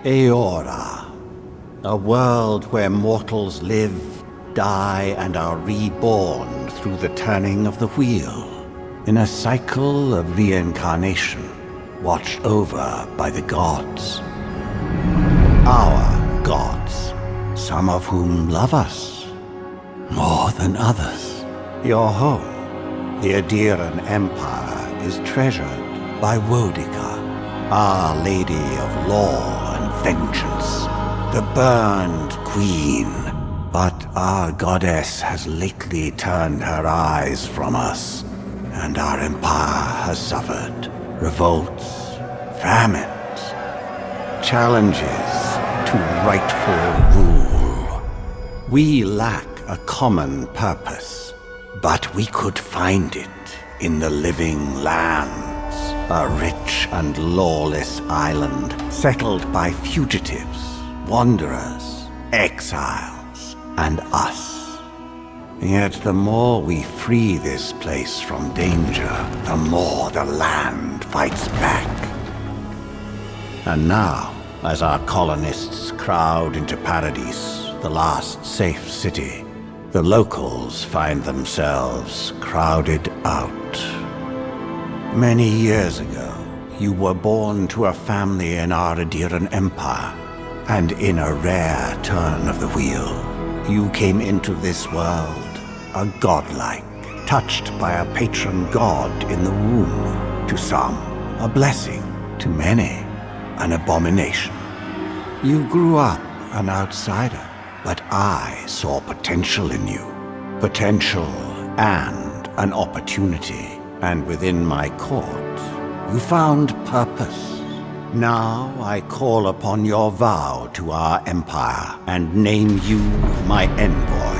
Eora, a world where mortals live, die, and are reborn through the turning of the wheel, in a cycle of reincarnation, watched over by the gods. Our gods, some of whom love us more than others. Your home, the Adiran Empire, is treasured by Wodica, Our Lady of Law and Vengeance, the Burned Queen. But our goddess has lately turned her eyes from us, and our empire has suffered revolts, famines, challenges to rightful rule. We lack a common purpose, but we could find it in the living lands, a rich and lawless island settled by fugitives, wanderers, exiles, and us. Yet the more we free this place from danger, the more the land fights back. And now, as our colonists crowd into Paradise, the last safe city, the locals find themselves crowded out. Many years ago, you were born to a family in our Adiran Empire, and in a rare turn of the wheel, you came into this world, a godlike, touched by a patron god in the womb. To some, a blessing; to many, an abomination. You grew up an outsider, but I saw potential in you. Potential and an opportunity. And within my court, you found purpose. Now I call upon your vow to our empire and name you my envoy.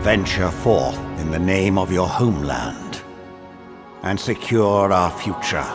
Venture forth in the name of your homeland and secure our future.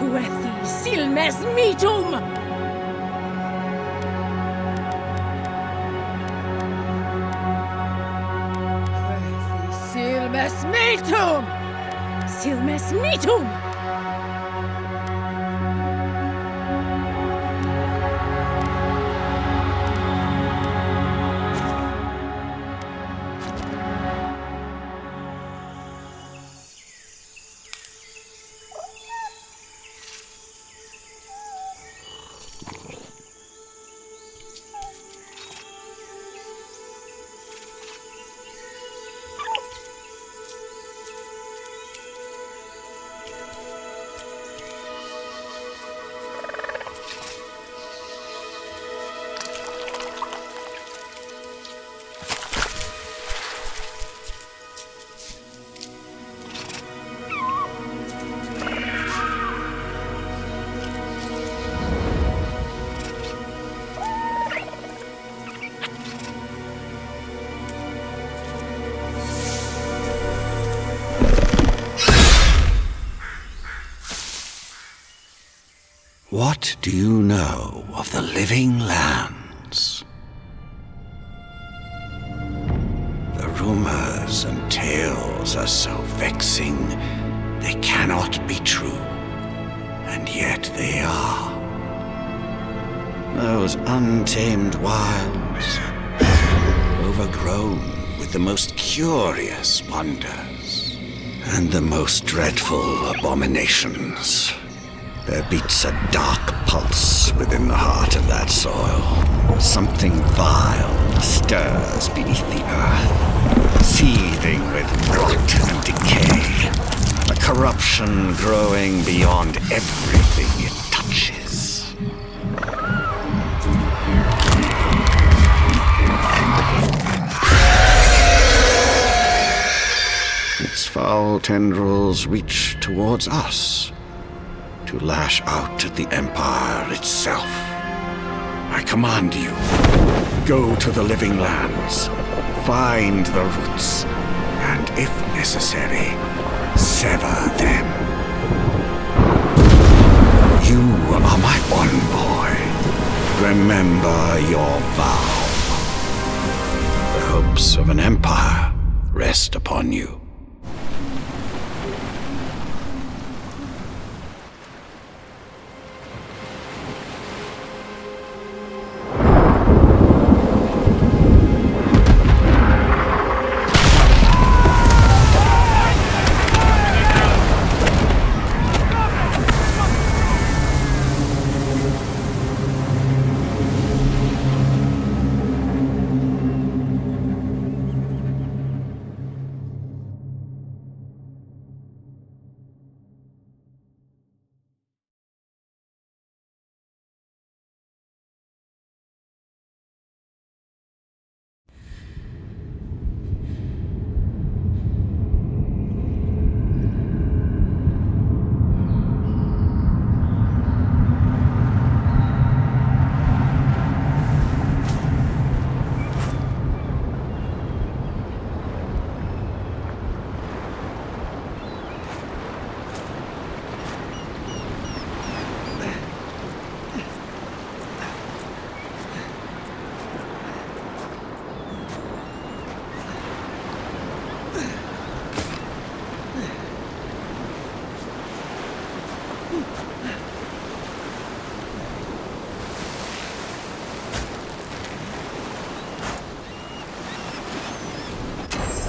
Quethi silmes mitum! Quethi silmes mitum! Silmes mitum! What do you know of the living lands? The rumors and tales are so vexing, they cannot be true, and yet they are. Those untamed wilds, overgrown with the most curious wonders and the most dreadful abominations. There beats a dark pulse within the heart of that soil. Something vile stirs beneath the earth, seething with rot and decay. A corruption growing beyond everything it touches. Its foul tendrils reach towards us, to lash out at the Empire itself. I command you, go to the living lands, find the roots, and if necessary, sever them. You are my envoy. Remember your vow. The hopes of an empire rest upon you.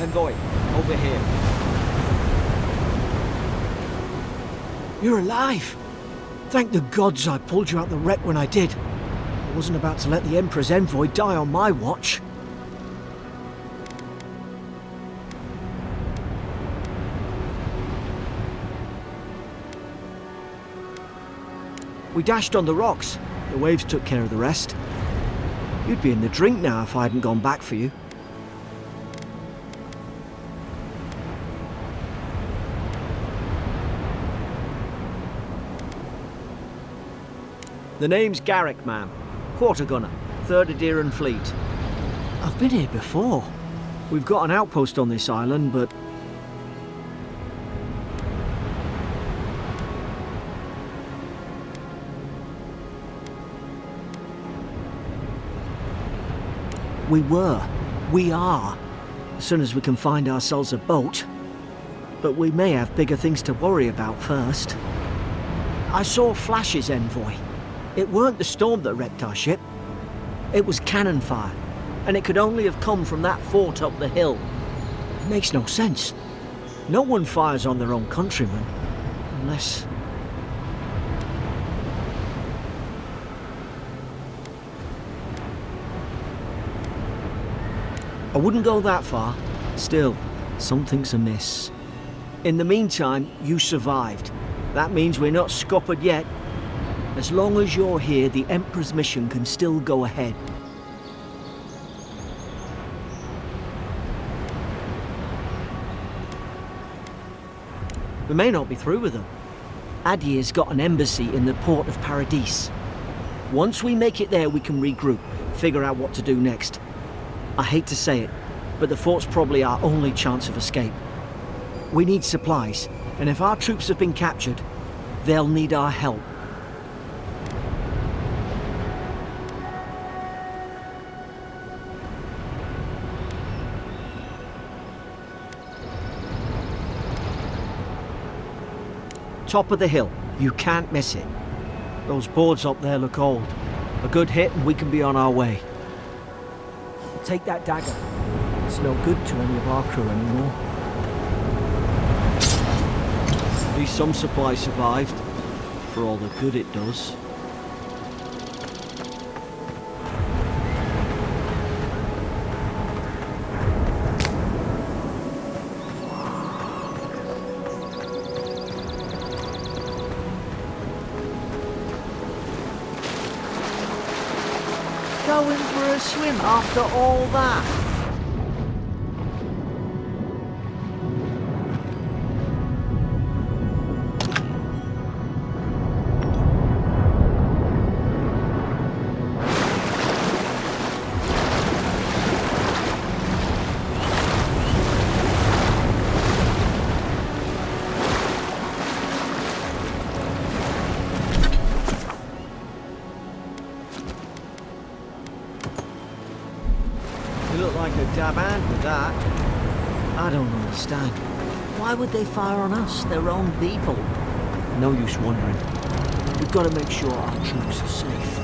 Envoy, over here. You're alive! Thank the gods I pulled you out the wreck when I did. I wasn't about to let the Emperor's envoy die on my watch. We dashed on the rocks. The waves took care of the rest. You'd be in the drink now if I hadn't gone back for you. The name's Garrick, ma'am. Quarter gunner, 3rd Adheran Fleet. I've been here before. We've got an outpost on this island, but... We were. We are. As soon as we can find ourselves a boat. But we may have bigger things to worry about first. I saw flashes, Envoy. It weren't the storm that wrecked our ship. It was cannon fire. And it could only have come from that fort up the hill. It makes no sense. No one fires on their own countrymen. Unless... I wouldn't go that far. Still, something's amiss. In the meantime, you survived. That means we're not scuppered yet. As long as you're here, the Emperor's mission can still go ahead. We may not be through with them. Adir's got an embassy in the port of Paradis. Once we make it there, we can regroup, figure out what to do next. I hate to say it, but the fort's probably our only chance of escape. We need supplies, and if our troops have been captured, they'll need our help. Top of the hill. You can't miss it. Those boards up there look old. A good hit and we can be on our way. Take that dagger. It's no good to any of our crew anymore. At least some supplies survived, for all the good it does. Going for a swim after all that? You look like a dab hand with that. I don't understand. Why would they fire on us, their own people? No use wondering. We've got to make sure our troops are safe.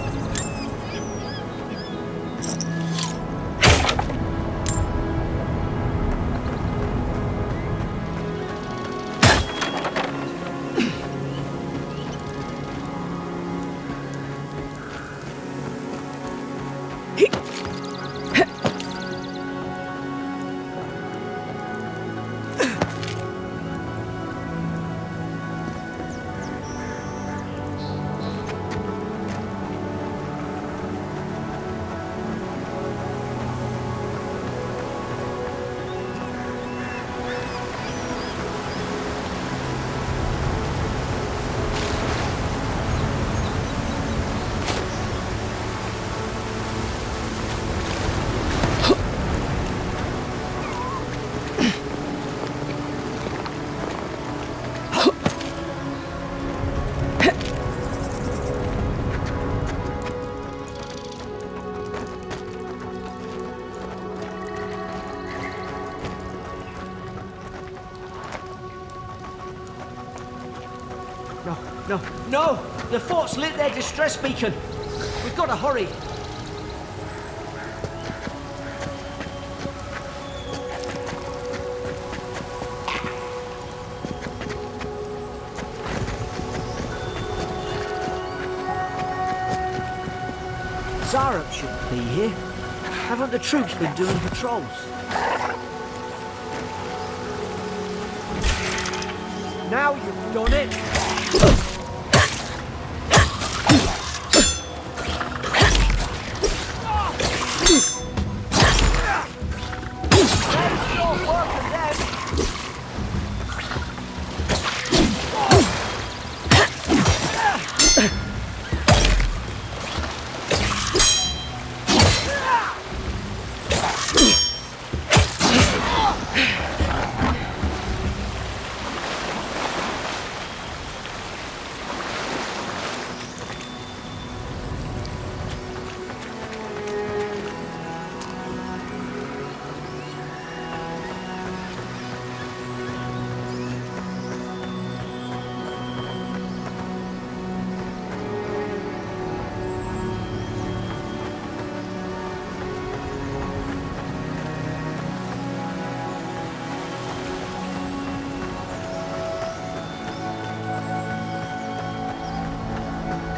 No! The fort's lit their distress beacon! We've got to hurry! Zarup shouldn't be here. Haven't the troops been doing patrols? Now you've done it!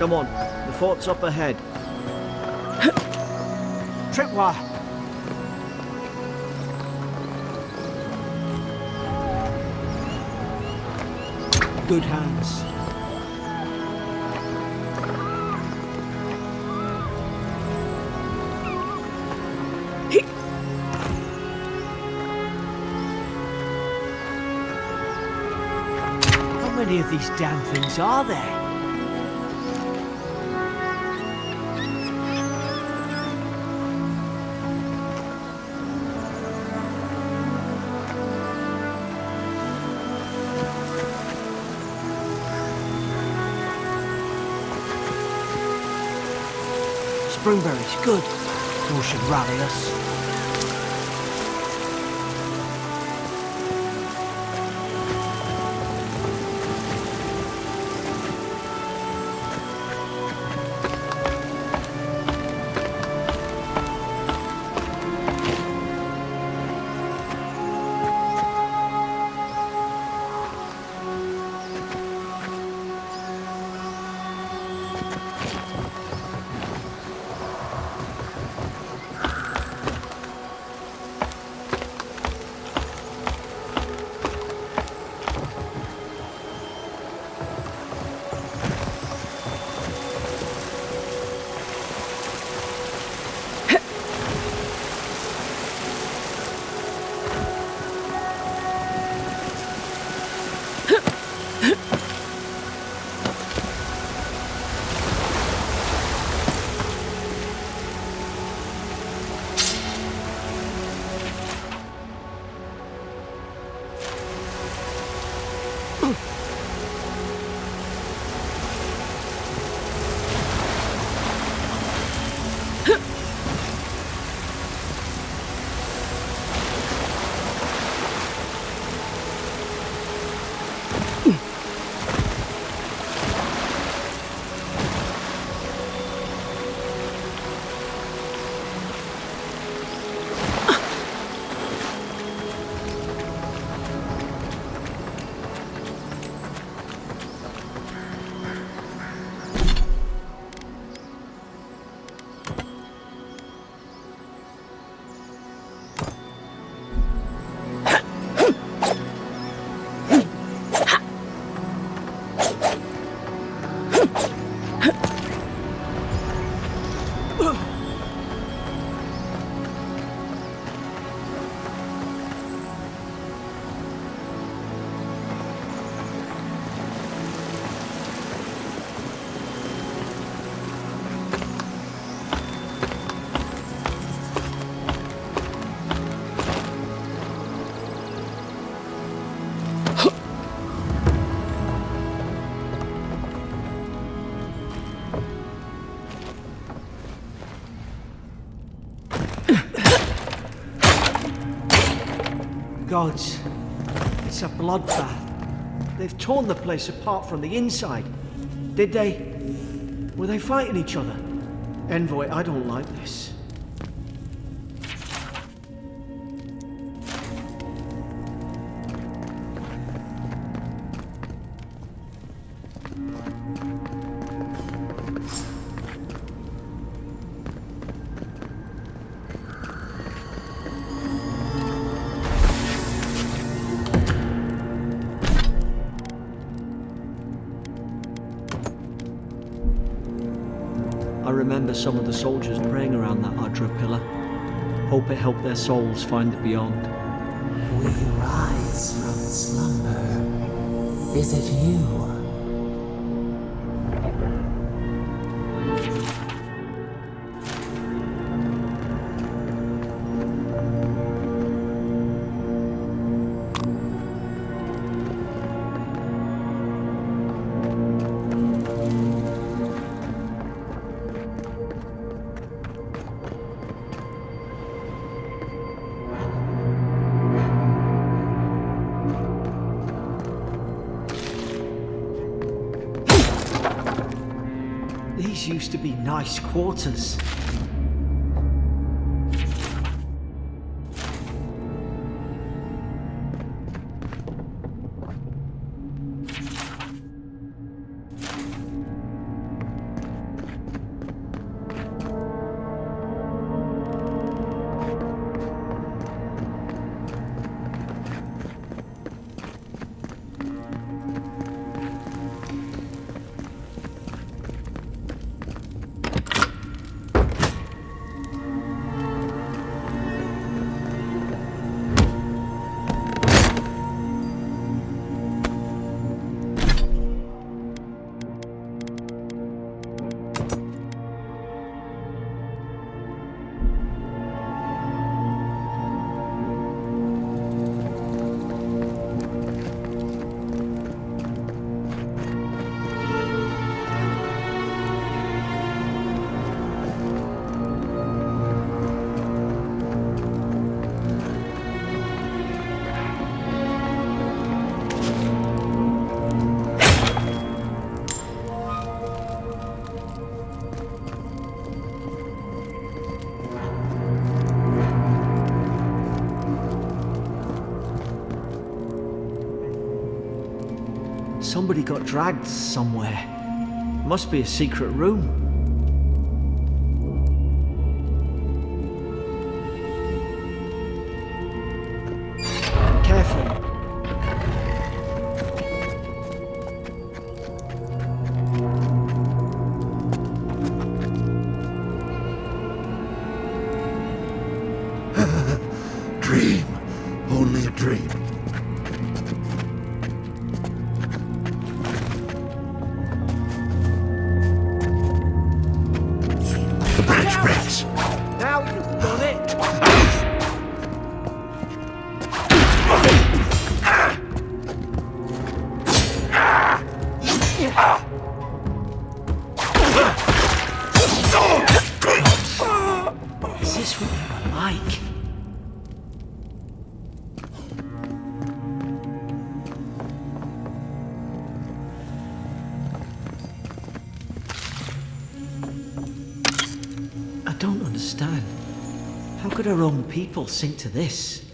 Come on, the fort's up ahead. Tripwire! Good hands. How many of these damn things are there? Springberries, good. Those should rally us. Gods, it's a bloodbath. They've torn the place apart from the inside. Did they? Were they fighting each other? Envoy, I don't like this. I remember some of the soldiers praying around that Adra pillar. Hope it helped their souls find the beyond. We rise from slumber. Is it you? These used to be nice quarters. Somebody got dragged somewhere. Must be a secret room. Careful. Dream. Only a dream. The branch breaks. Now you've done it. Is this what they were like? I don't understand. How could our own people sink to this?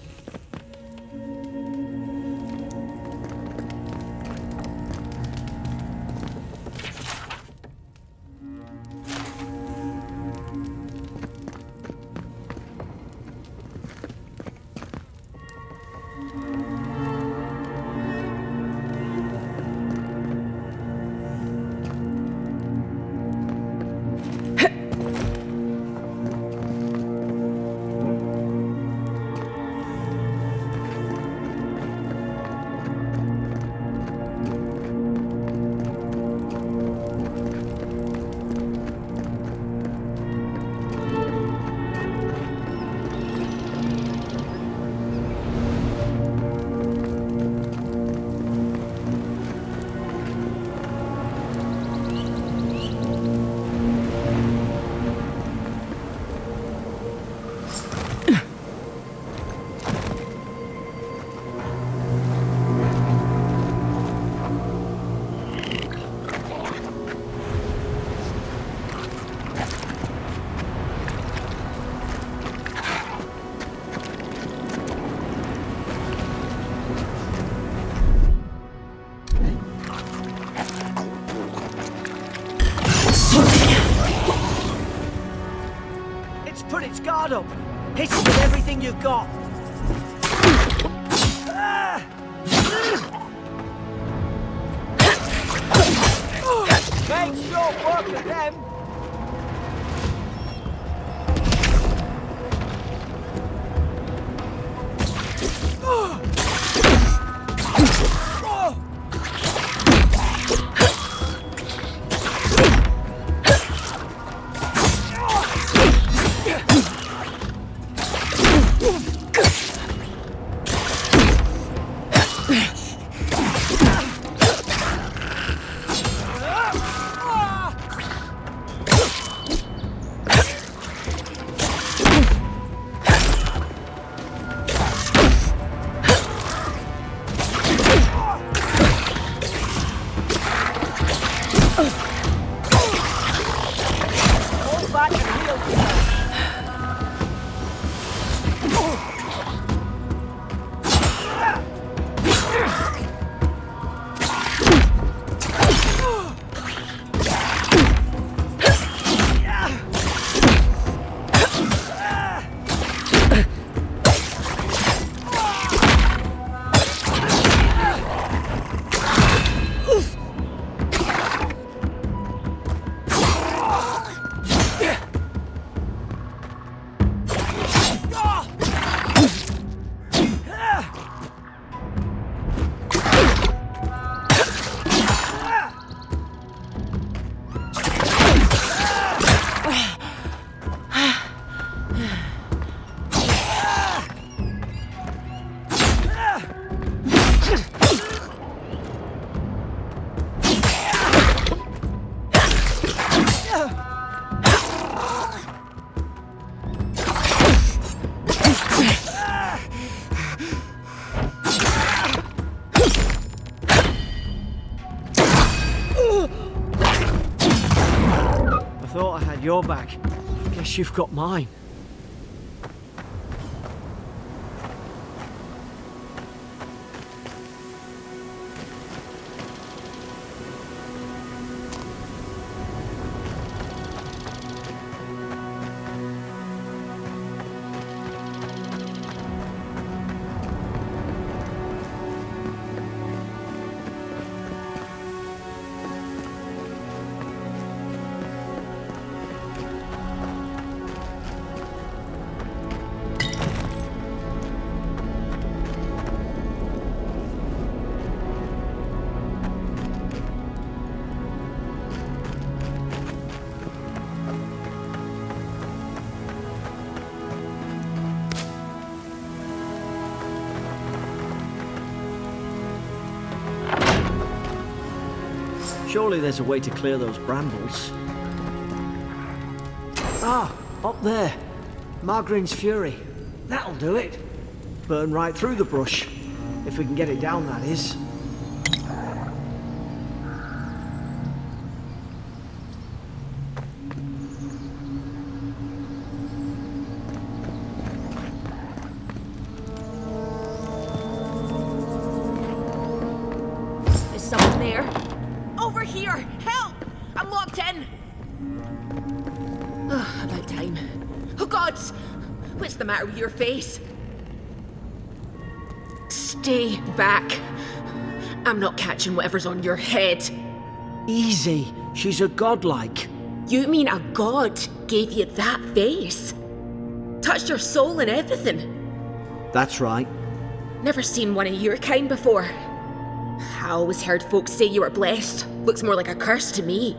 It's put its guard up. Hit it with everything you've got. Make short work of them. Thought I had your back. Guess you've got mine. Surely there's a way to clear those brambles. Ah, up there. Margarine's Fury. That'll do it. Burn right through the brush. If we can get it down, that is. Is someone there? Over here! Help! I'm locked in! About time. Oh, gods! What's the matter with your face? Stay back. I'm not catching whatever's on your head. Easy. She's a godlike. You mean a god gave you that face? Touched your soul and everything? That's right. Never seen one of your kind before. I always heard folks say you were blessed. Looks more like a curse to me.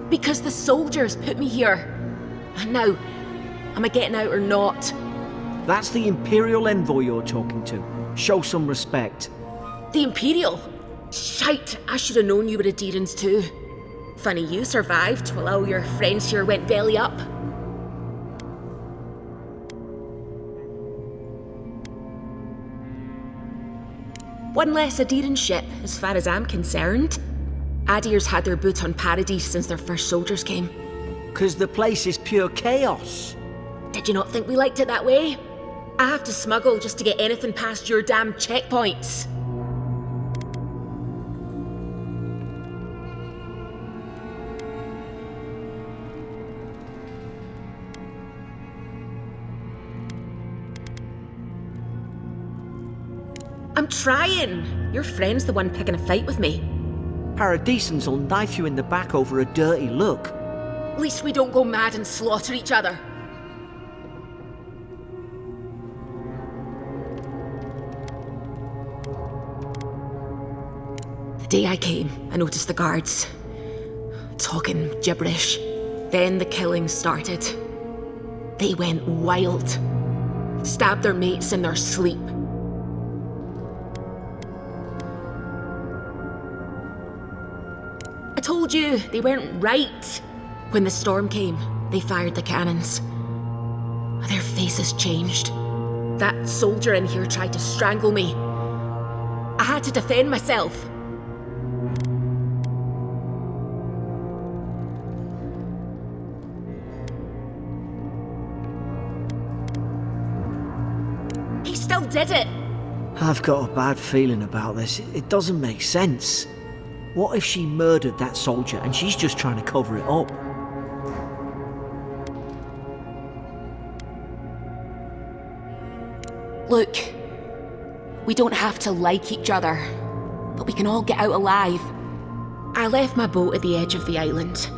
Because the soldiers put me here. And now, am I getting out or not? That's the Imperial envoy you're talking to. Show some respect. The Imperial? Shite, I should have known you were Adherents too. Funny you survived while all your friends here went belly up. One less Adherent ship, as far as I'm concerned. Adir's had their boot on Paradise since their first soldiers came. 'Cause the place is pure chaos. Did you not think we liked it that way? I have to smuggle just to get anything past your damn checkpoints. I'm trying. Your friend's the one picking a fight with me. Paradisans will knife you in the back over a dirty look. At least we don't go mad and slaughter each other. The day I came, I noticed the guards talking gibberish. Then the killing started. They went wild. Stabbed their mates in their sleep. I told you they weren't right. When the storm came, they fired the cannons. Their faces changed. That soldier in here tried to strangle me. I had to defend myself. He still did it. I've got a bad feeling about this. It doesn't make sense. What if she murdered that soldier and she's just trying to cover it up? Look, we don't have to like each other, but we can all get out alive. I left my boat at the edge of the island.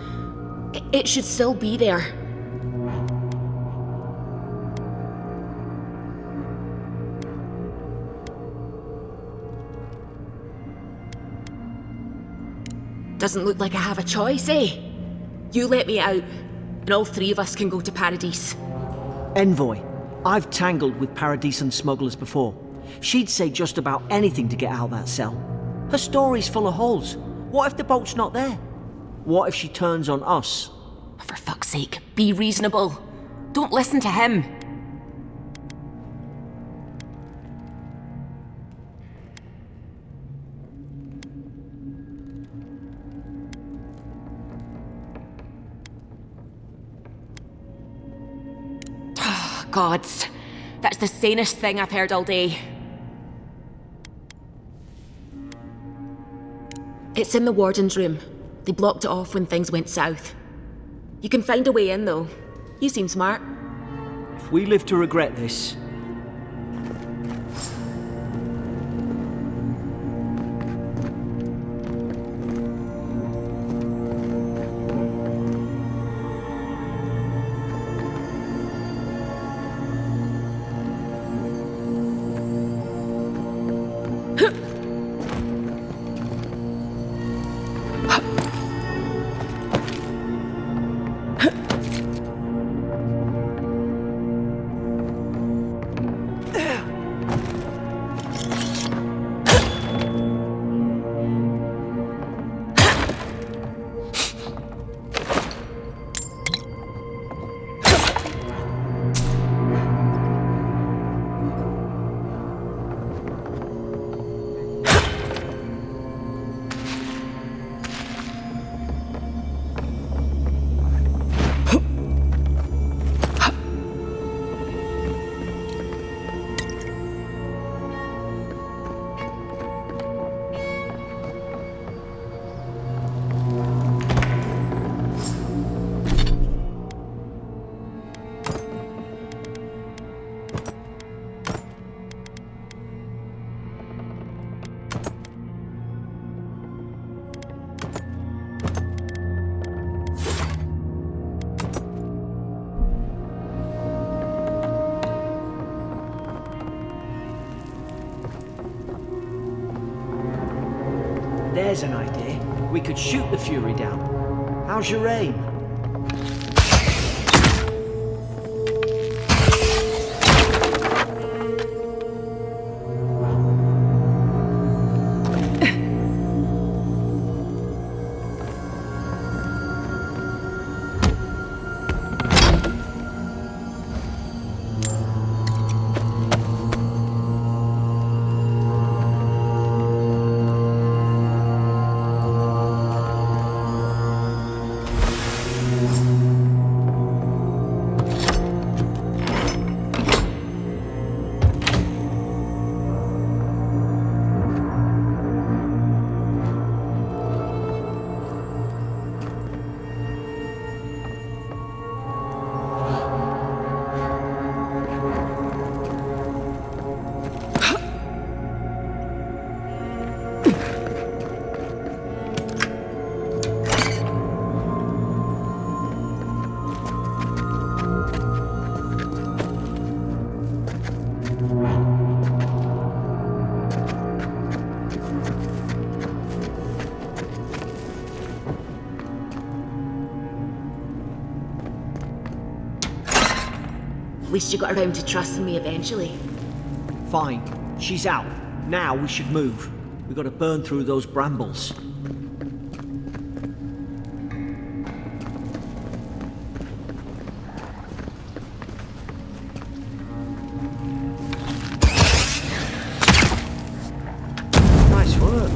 It should still be there. Doesn't look like I have a choice, eh? You let me out, and all three of us can go to Paradise. Envoy, I've tangled with Paradisan smugglers before. She'd say just about anything to get out of that cell. Her story's full of holes. What if the boat's not there? What if she turns on us? For fuck's sake, be reasonable. Don't listen to him. Gods, that's the sanest thing I've heard all day. It's in the warden's room. They blocked it off when things went south. You can find a way in, though. You seem smart. If we live to regret this... There's an idea. We could shoot the Fury down. How's your aim? At least you got around to trusting me eventually. Fine. She's out. Now we should move. We've got to burn through those brambles. Nice work.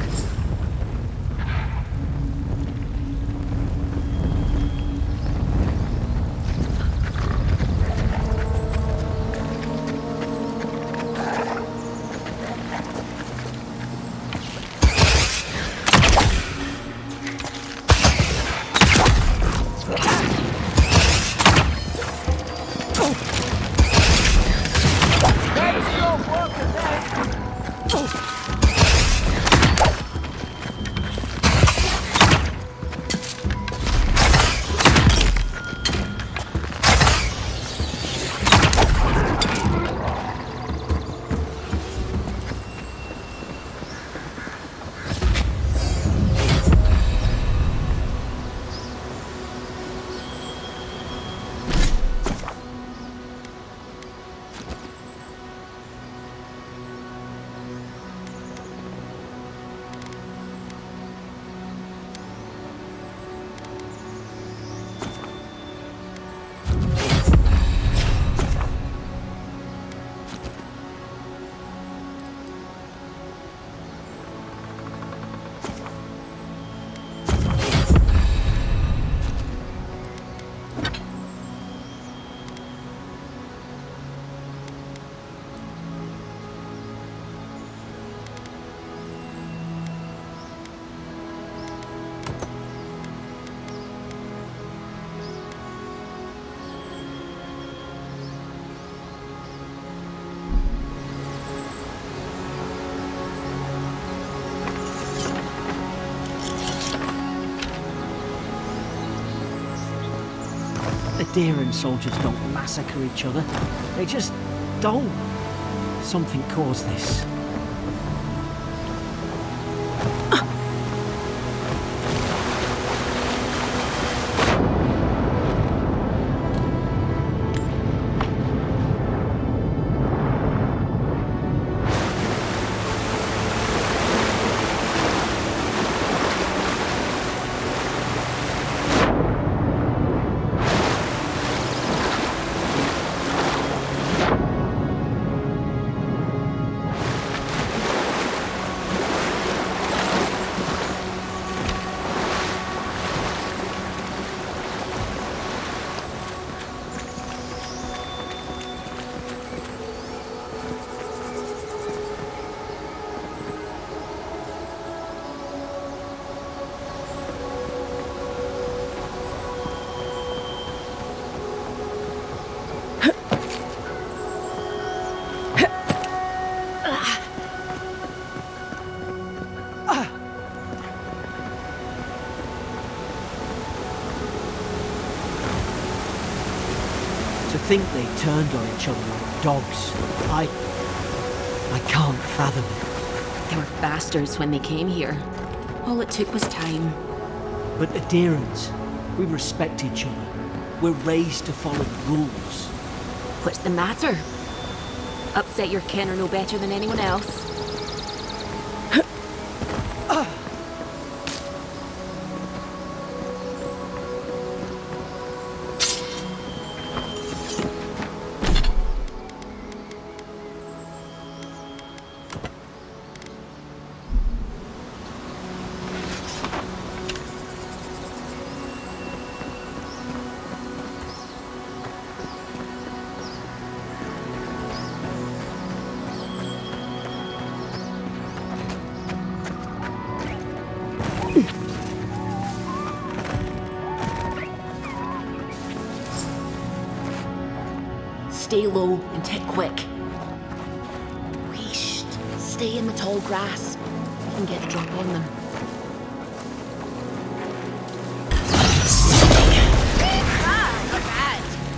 The Deeren soldiers don't massacre each other. They just don't. Something caused this. To think they turned on each other like dogs. I can't fathom it. They were bastards when they came here. All it took was time. But adherence. We respect each other. We're raised to follow the rules. What's the matter? Upset your kin are no better than anyone else. Stay low and tick quick. Wheesht. Stay in the tall grass. You can get a drop on them.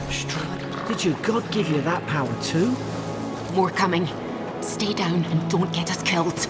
Strahd, did your god give you that power too? More coming. Stay down and don't get us killed.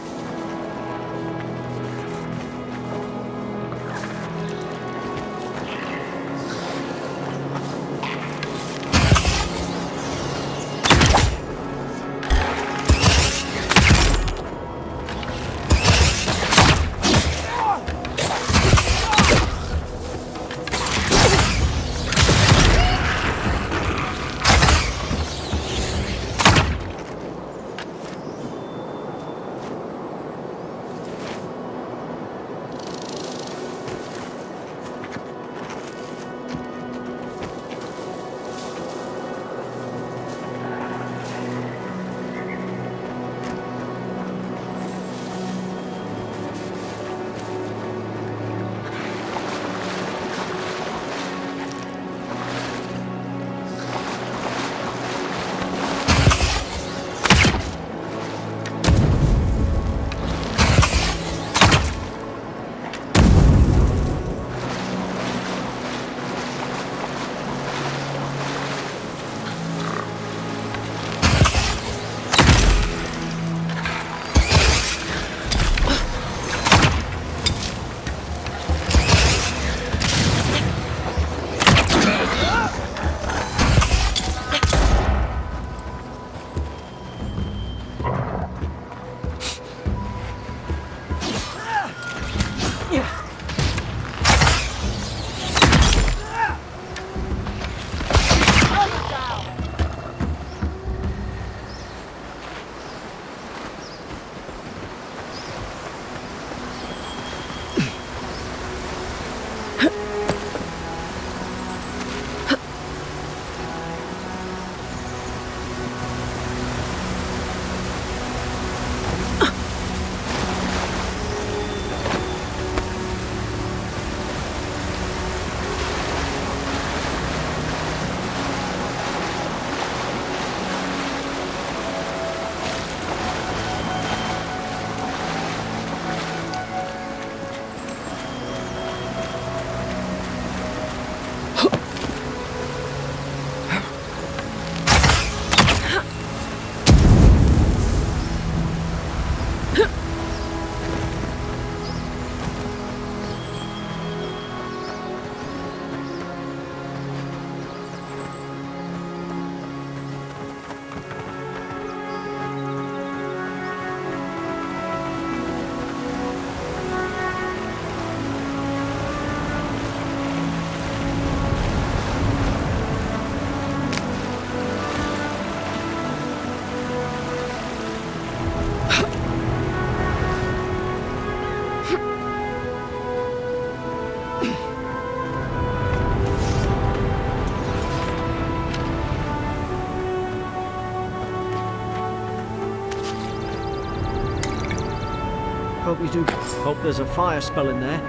Hope you do. Hope there's a fire spell in there.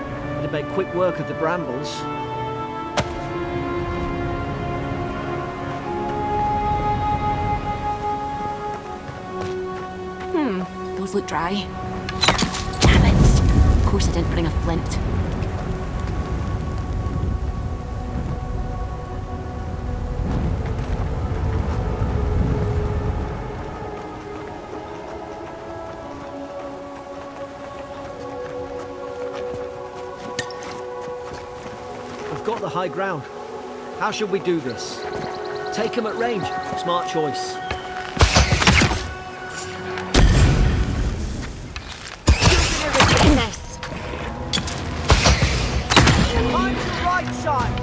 It'd make quick work of the brambles. Those look dry. Damn it! Of course I didn't bring a flint. the high ground. How should we do this? Take him at range. Smart choice. This. Mind the right side.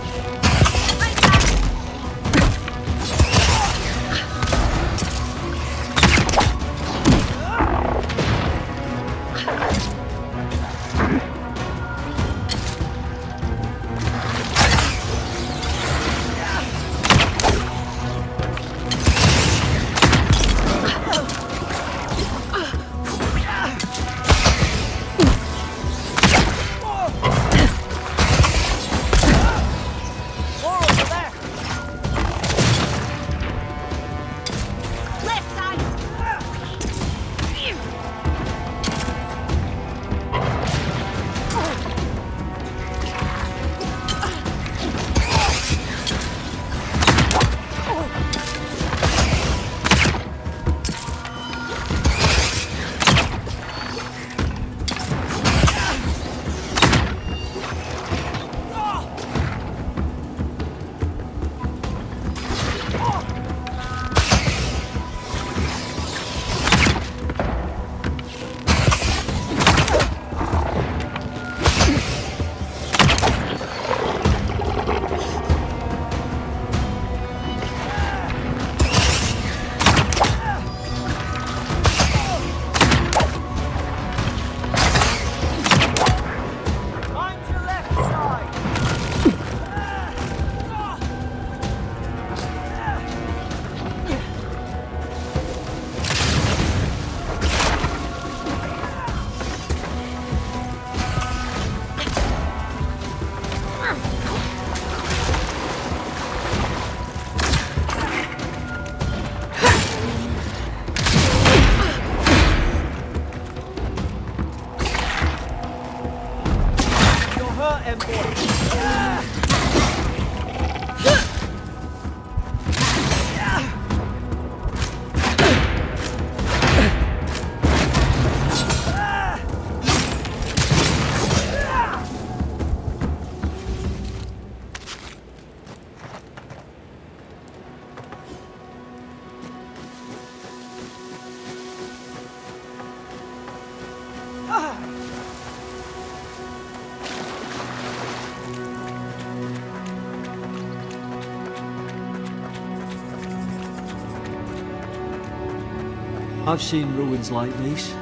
I've seen ruins like these.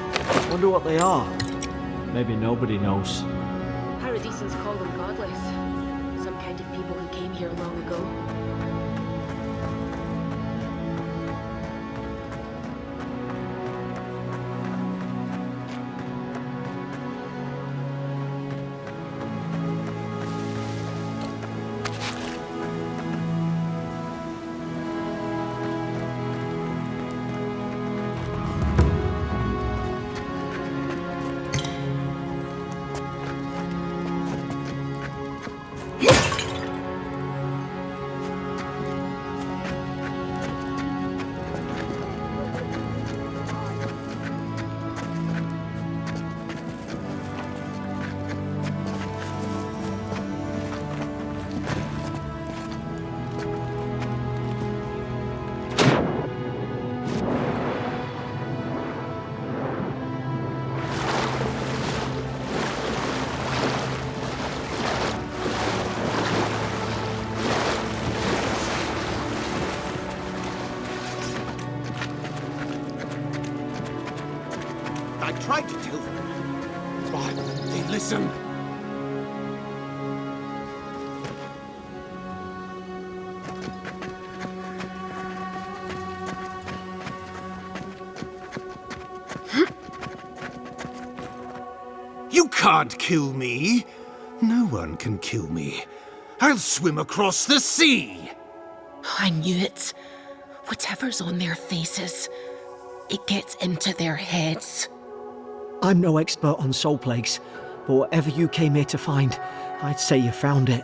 Wonder what they are. Maybe nobody knows. Paradisans call them godless. Some kind of people who came here long ago. I tried to tell them. Why wouldn't they listen? You can't kill me. No one can kill me. I'll swim across the sea. I knew it. Whatever's on their faces, it gets into their heads. I'm no expert on soul plagues, but whatever you came here to find, I'd say you found it.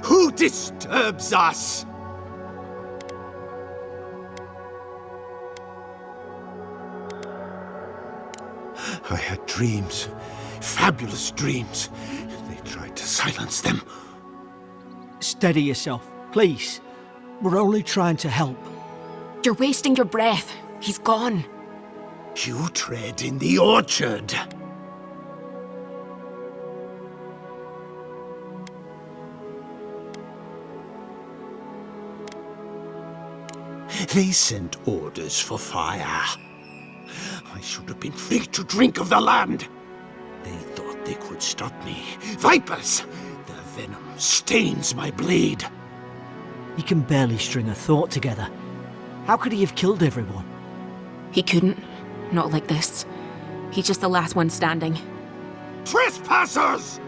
Who disturbs us? I had dreams. Fabulous dreams. They tried to silence them. Steady yourself, please. We're only trying to help. You're wasting your breath. He's gone. You tread in the orchard. They sent orders for fire. I should have been free to drink of the land. They thought they could stop me. Vipers! Their venom stains my blade. He can barely string a thought together. How could he have killed everyone? He couldn't. Not like this. He's just the last one standing. Trespassers!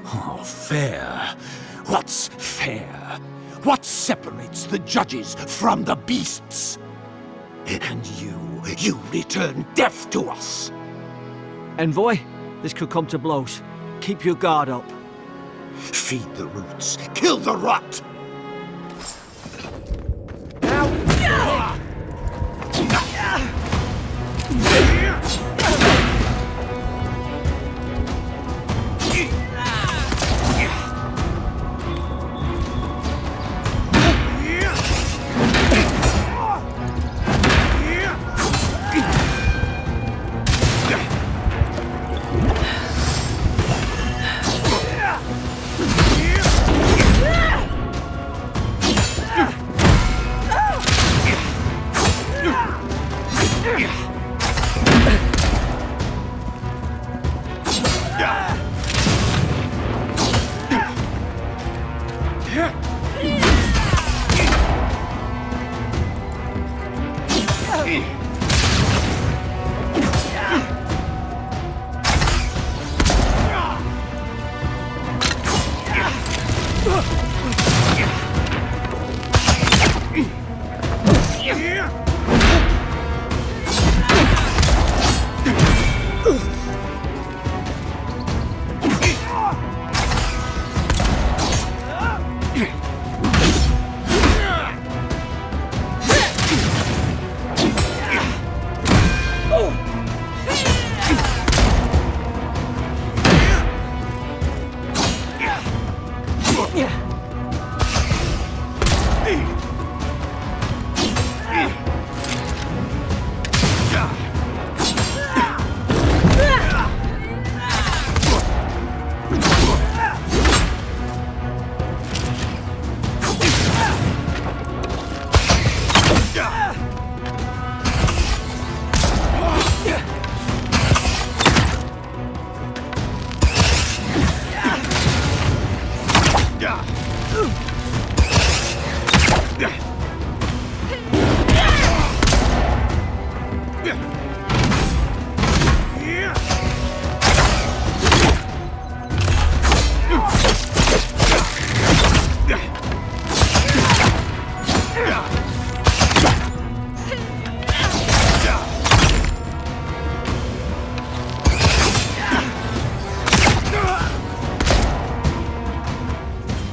Oh, fair. What's fair? What separates the judges from the beasts? And you return death to us. Envoy, this could come to blows. Keep your guard up. Feed the roots, kill the rot.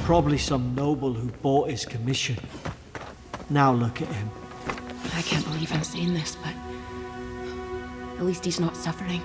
Probably some noble who bought his commission. Now look at him. I can't believe I'm saying this, but at least he's not suffering.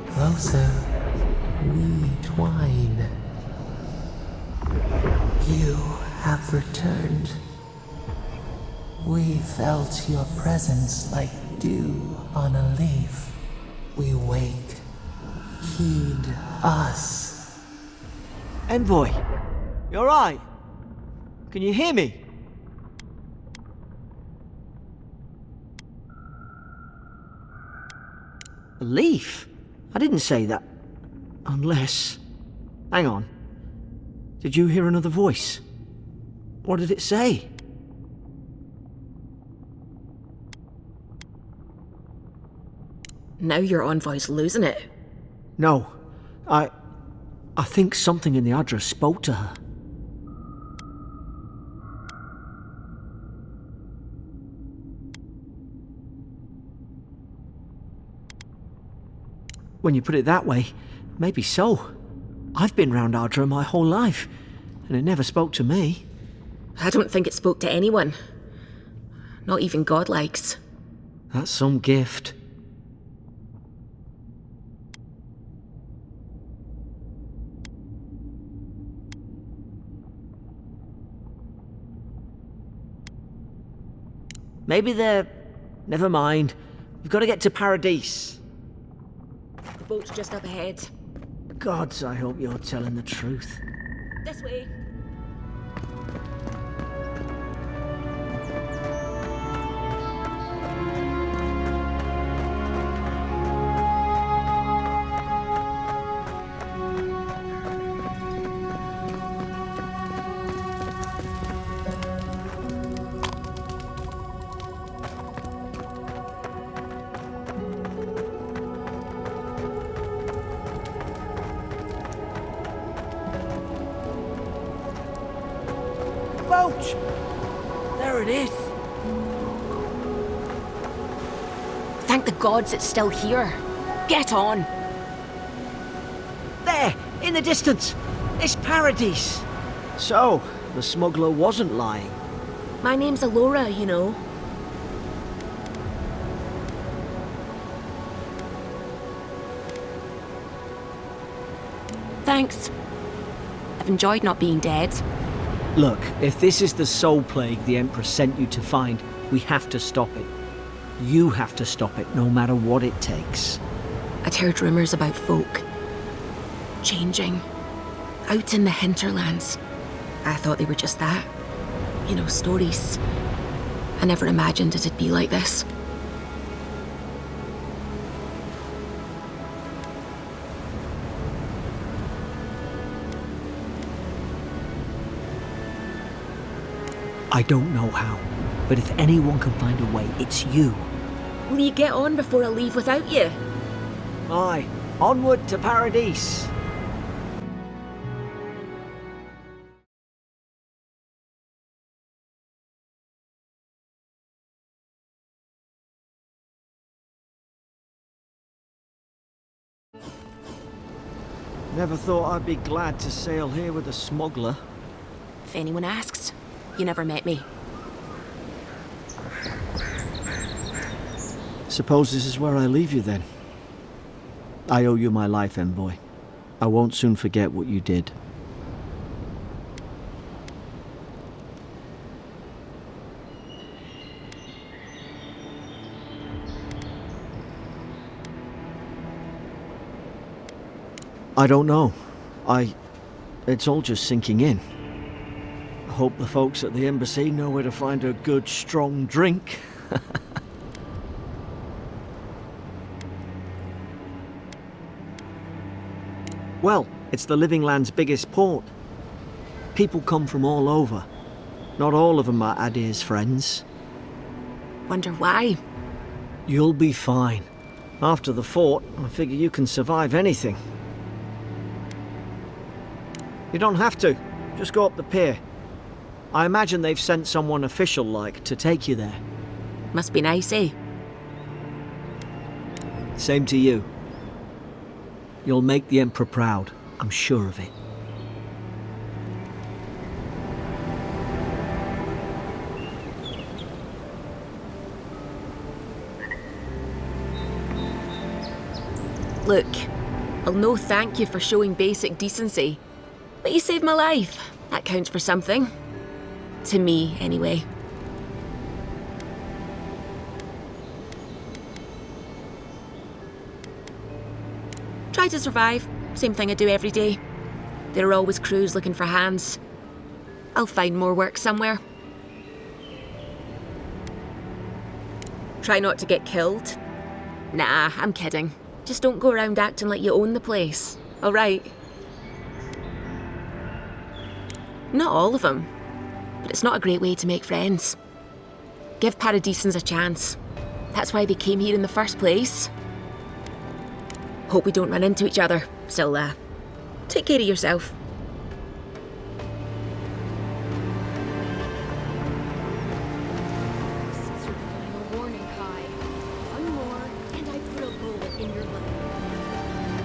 Closer, we twine. You have returned. We felt your presence like dew on a leaf. We wake. Heed us. Envoy, you alright? Can you hear me? A leaf? I didn't say that. Unless... Hang on. Did you hear another voice? What did it say? Now your envoy's losing it. No. I think something in the address spoke to her. When you put it that way, maybe so. I've been round Ardra my whole life, and it never spoke to me. I don't think it spoke to anyone. Not even godlikes. That's some gift. Maybe they're... Never mind. We've got to get to Paradise. The boat's just up ahead. Gods, I hope you're telling the truth. This way. Boat! There it is. Thank the gods it's still here. Get on. There, in the distance. It's Paradise. So, the smuggler wasn't lying. My name's Alora, you know. Thanks. I've enjoyed not being dead. Look, if this is the soul plague the Emperor sent you to find, we have to stop it. You have to stop it, no matter what it takes. I'd heard rumours about folk changing out in the hinterlands. I thought they were just that. You know, stories. I never imagined it'd be like this. I don't know how, but if anyone can find a way, it's you. Will you get on before I leave without you? Aye, onward to Paradise. Never thought I'd be glad to sail here with a smuggler. If anyone asks, you never met me. Suppose this is where I leave you then. I owe you my life, Envoy. I won't soon forget what you did. I don't know. It's all just sinking in. I hope the folks at the embassy know where to find a good, strong drink. Well, it's the Living Land's biggest port. People come from all over. Not all of them are Adir's friends. Wonder why? You'll be fine. After the fort, I figure you can survive anything. You don't have to. Just go up the pier. I imagine they've sent someone official-like to take you there. Must be nice, eh? Same to you. You'll make the Emperor proud, I'm sure of it. Look, I'll no thank you for showing basic decency, but you saved my life. That counts for something. To me, anyway. Try to survive. Same thing I do every day. There are always crews looking for hands. I'll find more work somewhere. Try not to get killed. Nah, I'm kidding. Just don't go around acting like you own the place, alright? Not all of them, but it's not a great way to make friends. Give Paradisans a chance. That's why they came here in the first place. Hope we don't run into each other. Still, take care of yourself. This is your final warning, Kai. One more, and I put a bullet in your leg.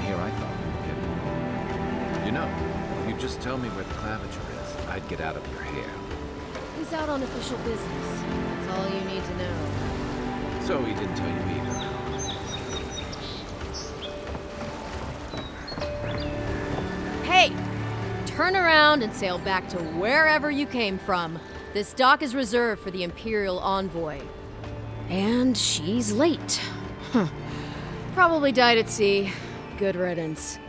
Here I thought we were getting. You know, if you just tell me where the claviture is, I'd get out of your hair. He's out on official business. That's all you need to know. So he didn't tell you either. Hey! Turn around and sail back to wherever you came from. This dock is reserved for the Imperial Envoy. And she's late. Probably died at sea. Good riddance.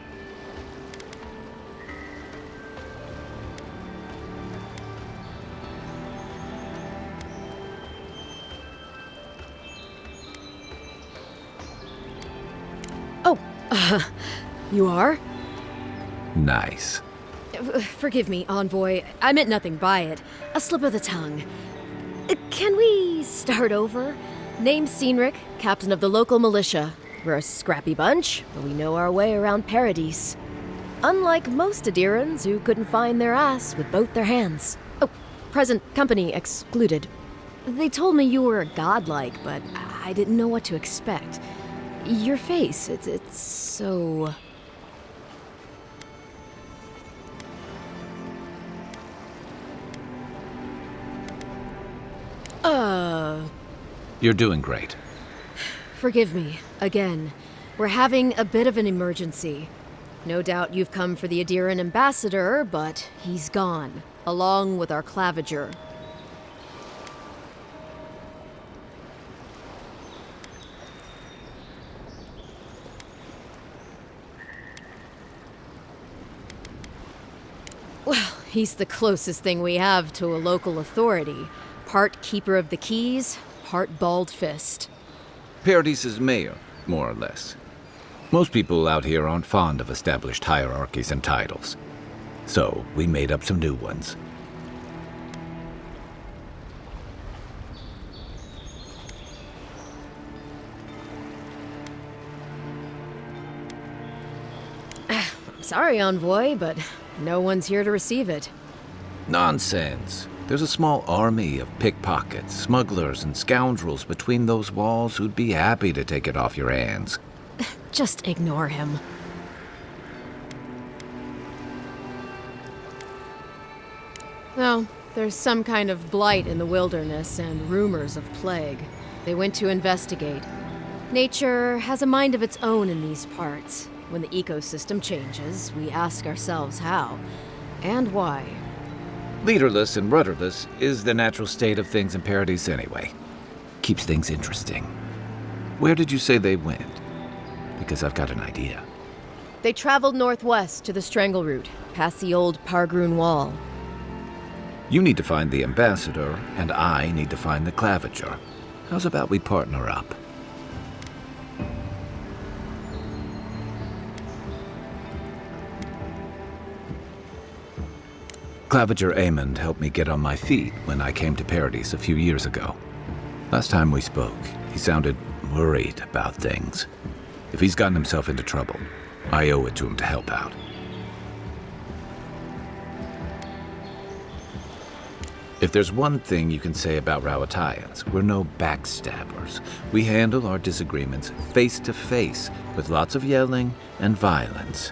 Oh, you are? Nice. Forgive me, Envoy. I meant nothing by it. A slip of the tongue. Can we start over? Name's Cynric, captain of the local militia. We're a scrappy bunch, but we know our way around Paradise. Unlike most Adirans who couldn't find their ass with both their hands. Oh, present company excluded. They told me you were godlike, but I didn't know what to expect. Your face, it's so... You're doing great. Forgive me, again. We're having a bit of an emergency. No doubt you've come for the Adiran ambassador, but he's gone, along with our claviger. Well, he's the closest thing we have to a local authority. Part keeper of the keys, part bald fist. Paradise's mayor, more or less. Most people out here aren't fond of established hierarchies and titles. So, we made up some new ones. I'm sorry, Envoy, but no one's here to receive it. Nonsense. There's a small army of pickpockets, smugglers, and scoundrels between those walls who'd be happy to take it off your hands. Just ignore him. Well, there's some kind of blight in the wilderness and rumors of plague. They went to investigate. Nature has a mind of its own in these parts. When the ecosystem changes, we ask ourselves how and why. Leaderless and rudderless is the natural state of things in Paradise anyway. Keeps things interesting. Where did you say they went? Because I've got an idea. They traveled northwest to the Strangle Route, past the old Pargroon Wall. You need to find the ambassador, and I need to find the claviger. How's about we partner up? Claviger Amond helped me get on my feet when I came to Paradise a few years ago. Last time we spoke, he sounded worried about things. If he's gotten himself into trouble, I owe it to him to help out. If there's one thing you can say about Rowatayans, we're no backstabbers. We handle our disagreements face to face, with lots of yelling and violence.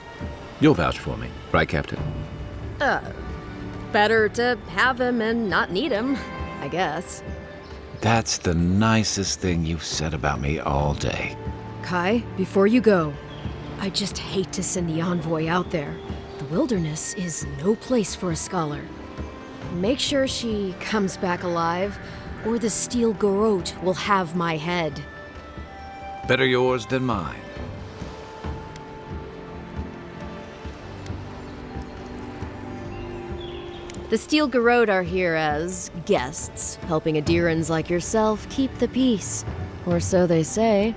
You'll vouch for me, right, Captain? Better to have him and not need him, I guess. That's the nicest thing you've said about me all day. Kai, before you go, I just hate to send the envoy out there. The wilderness is no place for a scholar. Make sure she comes back alive, or the steel garrote will have my head. Better yours than mine. The steel garrote are here as guests, helping Adirans like yourself keep the peace. Or so they say.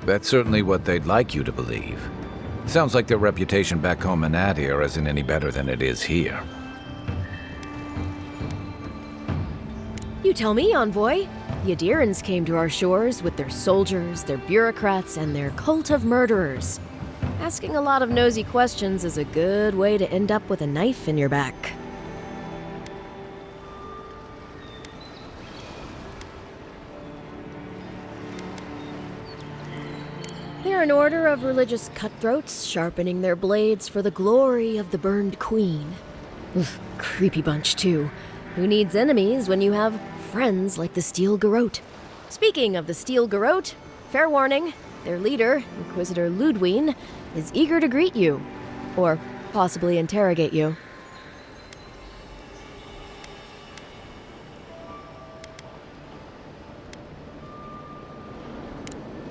That's certainly what they'd like you to believe. Sounds like their reputation back home in Adir isn't any better than it is here. You tell me, Envoy. The Adirans came to our shores with their soldiers, their bureaucrats, and their cult of murderers. Asking a lot of nosy questions is a good way to end up with a knife in your back. They're an order of religious cutthroats, sharpening their blades for the glory of the burned queen. Oof, creepy bunch, too. Who needs enemies when you have friends like the Steel Garrote? Speaking of the Steel Garrote, fair warning, their leader, Inquisitor Ludwine, is eager to greet you. Or possibly interrogate you.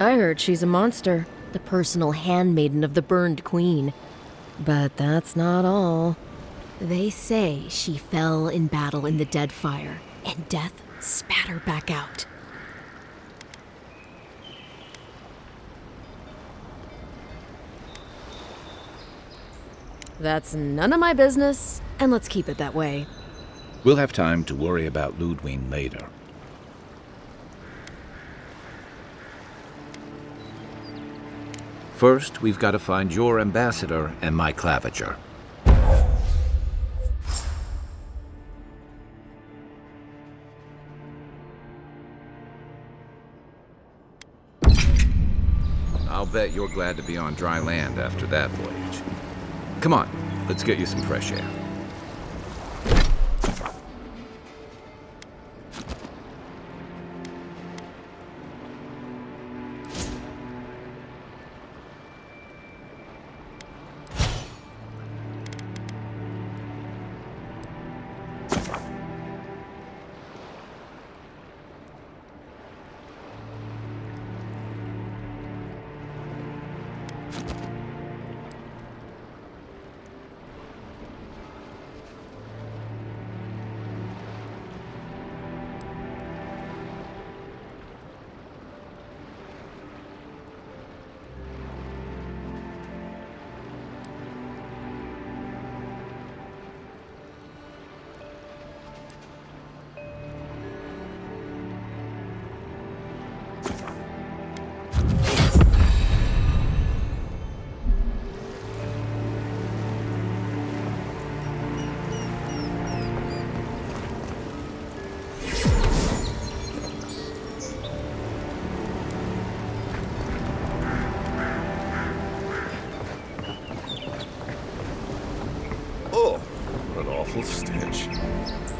I heard she's a monster, the personal handmaiden of the burned queen. But that's not all. They say she fell in battle in the Deadfire, and death spat her back out. That's none of my business, and let's keep it that way. We'll have time to worry about Ludwine later. First, we've got to find your ambassador and my claviger. I'll bet you're glad to be on dry land after that voyage. Come on, let's get you some fresh air. Oh, what an awful stench.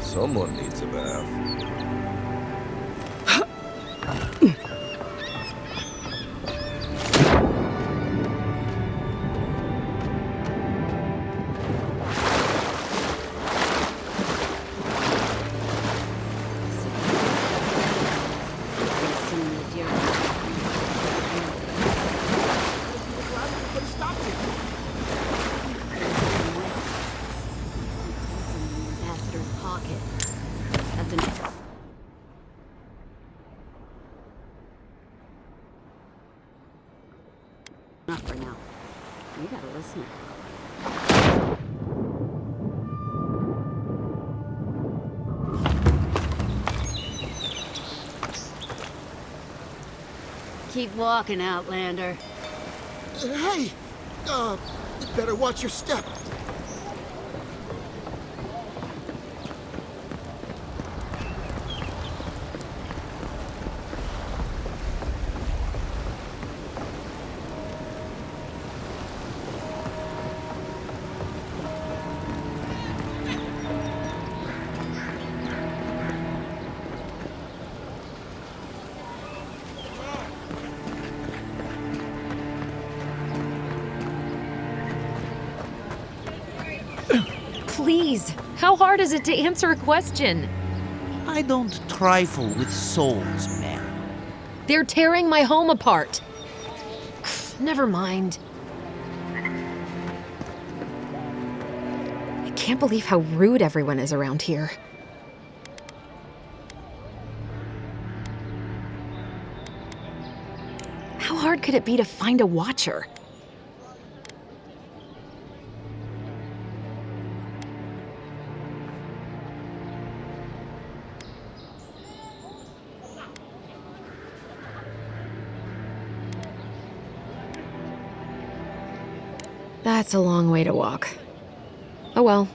Someone needs a bath. Keep walking, Outlander. Hey! You better watch your step. Please, how hard is it to answer a question? I don't trifle with souls, man. They're tearing my home apart. Never mind. I can't believe how rude everyone is around here. How hard could it be to find a watcher? That's a long way to walk. Oh well.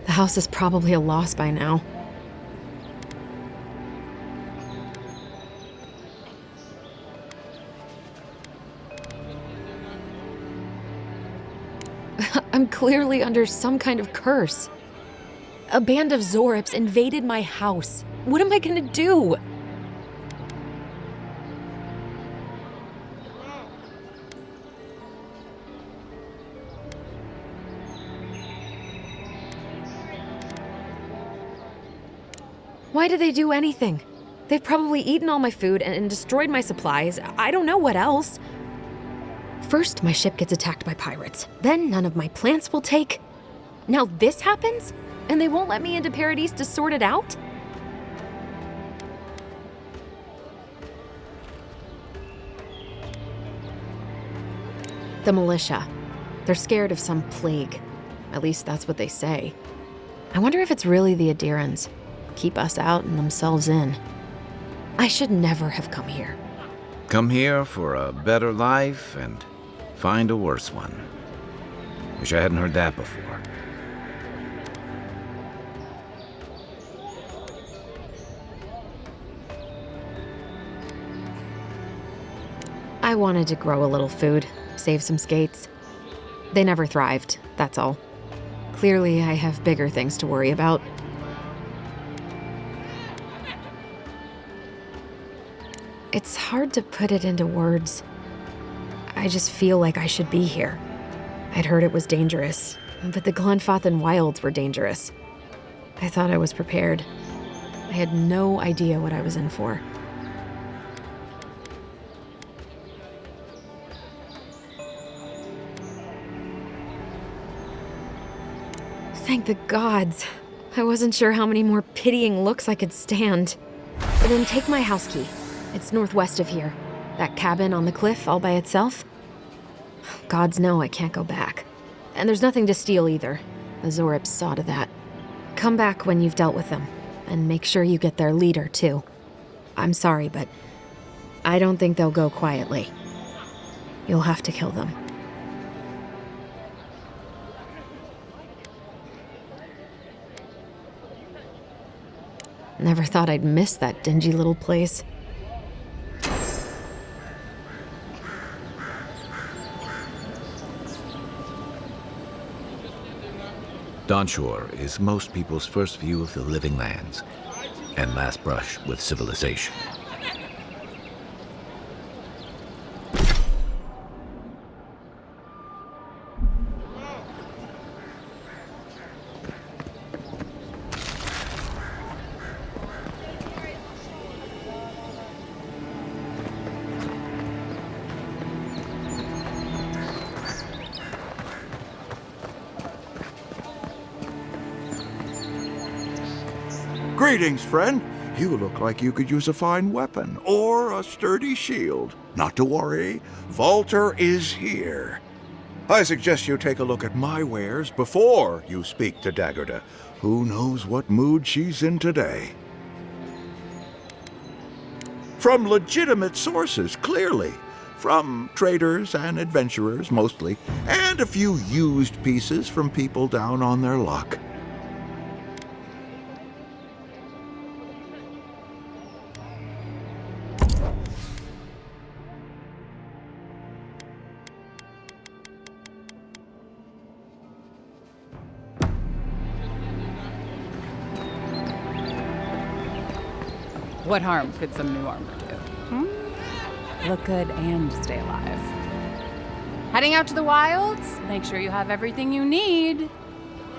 The house is probably a loss by now. I'm clearly under some kind of curse. A band of Zorips invaded my house. What am I gonna do? Why did they do anything? They've probably eaten all my food and destroyed my supplies. I don't know what else. First, my ship gets attacked by pirates. Then none of my plants will take. Now this happens? And they won't let me into Paradise to sort it out? The militia. They're scared of some plague. At least that's what they say. I wonder if it's really the Adirans. Keep us out and themselves in. I should never have come here. Come here for a better life and find a worse one. Wish I hadn't heard that before. I wanted to grow a little food, save some skates. They never thrived, that's all. Clearly, I have bigger things to worry about. It's hard to put it into words. I just feel like I should be here. I'd heard it was dangerous, but the Glenfathan wilds were dangerous. I thought I was prepared. I had no idea what I was in for. Thank the gods. I wasn't sure how many more pitying looks I could stand. But then take my house key. It's northwest of here. That cabin on the cliff all by itself. Gods know I can't go back. And there's nothing to steal either. The Zorips saw to that. Come back when you've dealt with them. And make sure you get their leader, too. I'm sorry, but I don't think they'll go quietly. You'll have to kill them. Never thought I'd miss that dingy little place. Dawnshore is most people's first view of the living lands and last brush with civilization. Greetings, friend. You look like you could use a fine weapon or a sturdy shield. Not to worry, Volter is here. I suggest you take a look at my wares before you speak to Daggerda. Who knows what mood she's in today? From legitimate sources, clearly. From traders and adventurers, mostly, and a few used pieces from people down on their luck. What harm could some new armor do? Look good and stay alive. Heading out to the wilds? Make sure you have everything you need.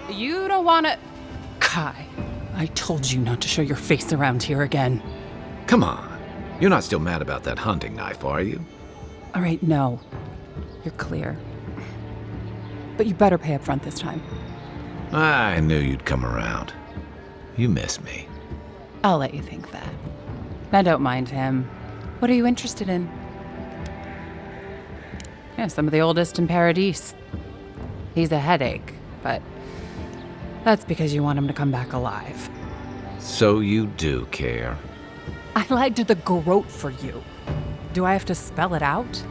You don't want to... Kai, I told you not to show your face around here again. Come on. You're not still mad about that hunting knife, are you? All right, no. You're clear. But you better pay up front this time. I knew you'd come around. You miss me. I'll let you think that. Now don't mind him. What are you interested in? Yeah, some of the oldest in Paradise. He's a headache, but that's because you want him to come back alive. So you do care. I lied to the Groat for you. Do I have to spell it out?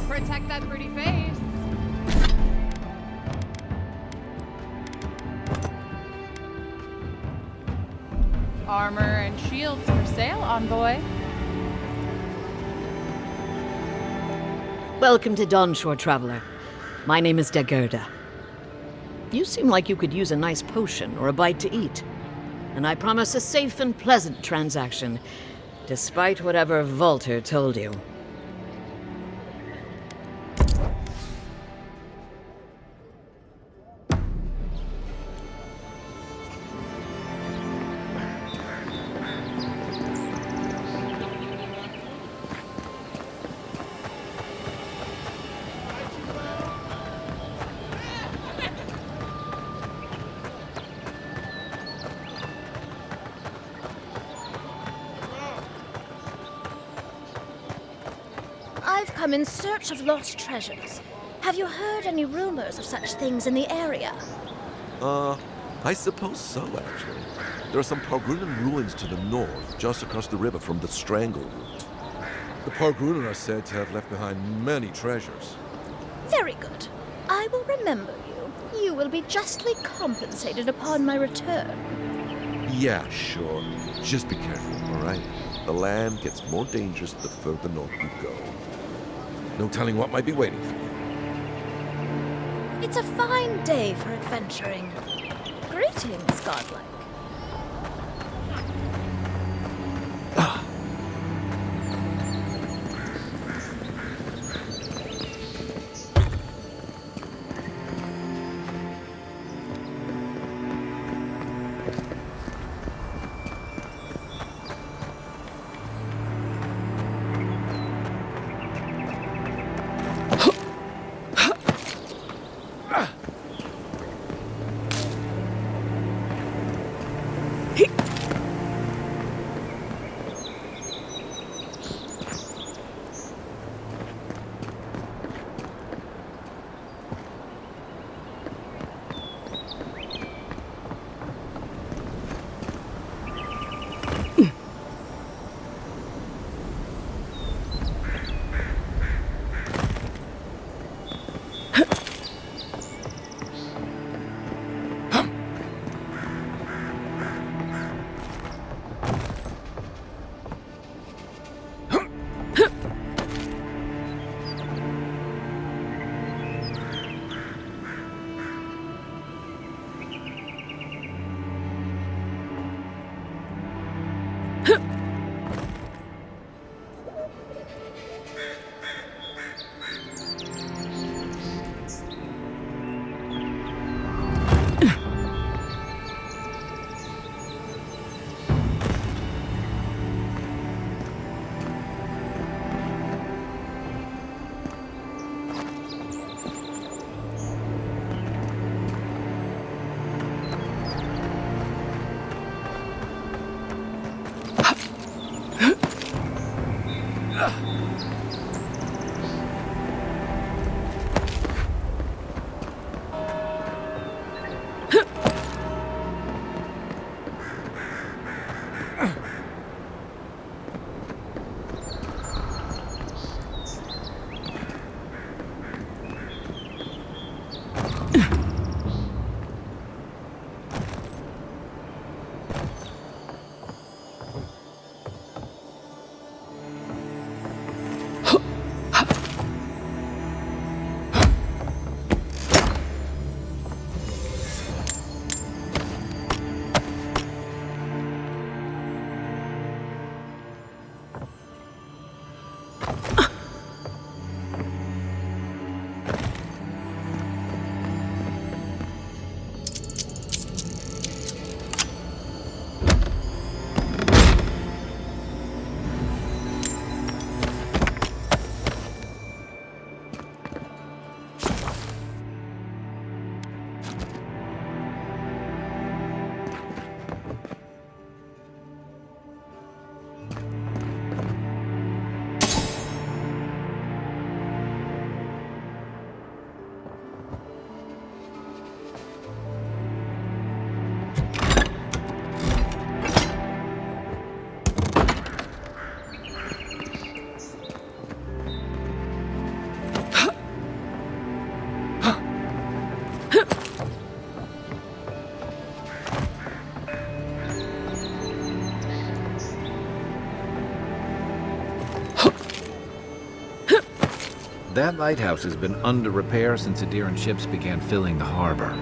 Protect that pretty face. Armor and shields for sale, envoy. Welcome to Dawnshore, traveler. My name is Daggerda. You seem like you could use a nice potion or a bite to eat. And I promise a safe and pleasant transaction, despite whatever Volter told you. I've come in search of lost treasures. Have you heard any rumors of such things in the area? I suppose so, actually. There are some Pargrunan ruins to the north, just across the river from the Strangle route. The Pargrunan are said to have left behind many treasures. Very good. I will remember you. You will be justly compensated upon my return. Yeah, sure. Just be careful, all right? The land gets more dangerous the further north you go. No telling what might be waiting for you. It's a fine day for adventuring. Greetings, godlike. That lighthouse has been under repair since Adiran ships began filling the harbor.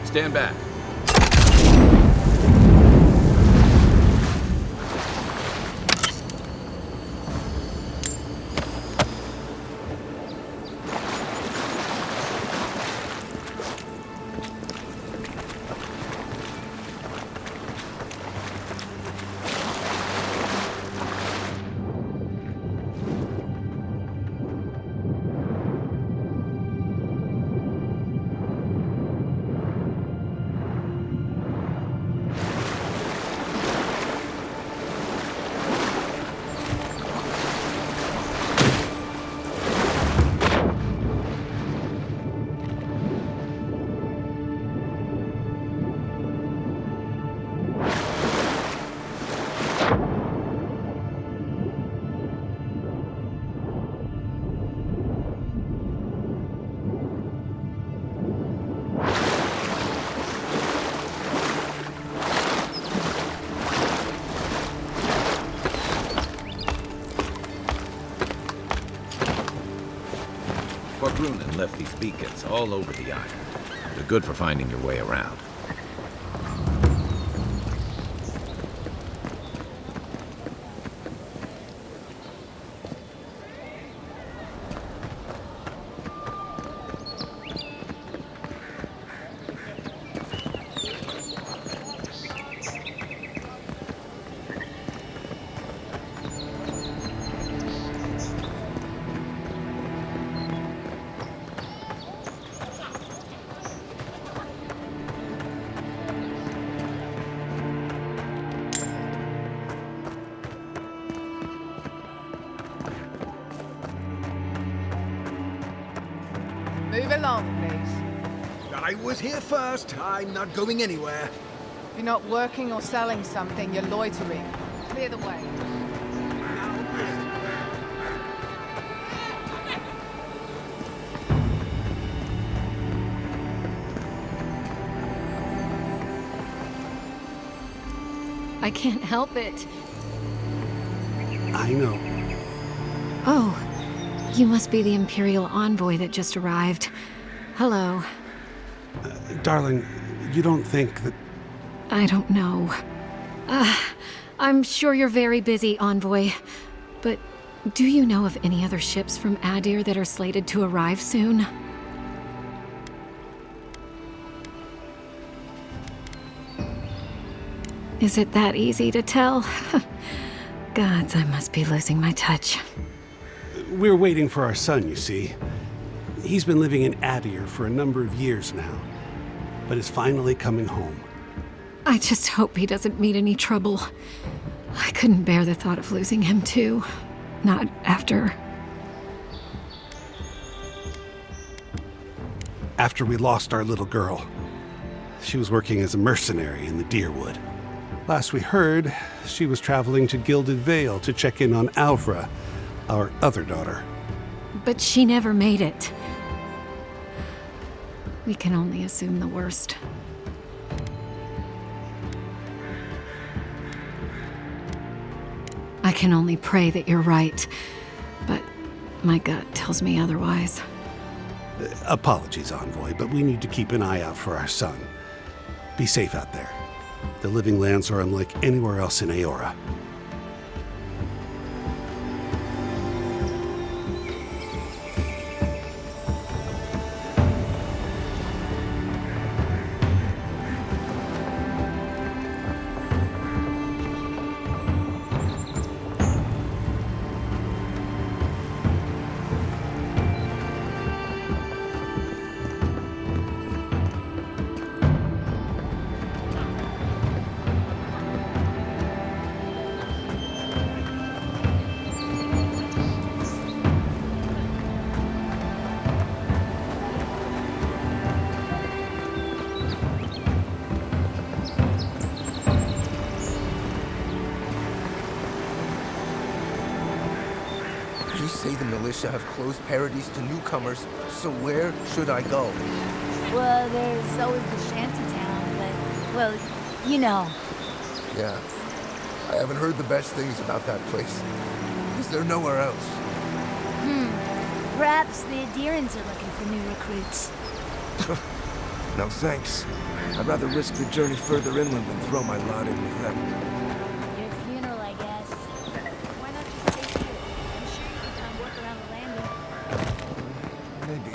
Stand back. Grunin left these beacons all over the island. They're good for finding your way around. Move along, please. I was here first. I'm not going anywhere. If you're not working or selling something, you're loitering. Clear the way. I can't help it. I know. Oh, you must be the Imperial envoy that just arrived. Hello. Darling, you don't think that... I don't know. I'm sure you're very busy, envoy. But do you know of any other ships from Adir that are slated to arrive soon? Is it that easy to tell? Gods, I must be losing my touch. We're waiting for our son, you see. He's been living in Adir for a number of years now, but is finally coming home. I just hope he doesn't meet any trouble. I couldn't bear the thought of losing him, too. Not after... After we lost our little girl. She was working as a mercenary in the Deerwood. Last we heard, she was traveling to Gilded Vale to check in on Alvra, our other daughter. But she never made it. We can only assume the worst. I can only pray that you're right, but my gut tells me otherwise. Apologies, Envoy, but we need to keep an eye out for our son. Be safe out there. The Living Lands are unlike anywhere else in Aora. Say the militia have closed Paradise to newcomers, so where should I go? Well, there's always the shantytown, but, well, you know. Yeah, I haven't heard the best things about that place. Is there nowhere else? Perhaps the Adirans are looking for new recruits. No thanks. I'd rather risk the journey further inland than throw my lot in with them. Your funeral, I guess. Why not just stay here? I'm sure you can come work around the landing. Maybe.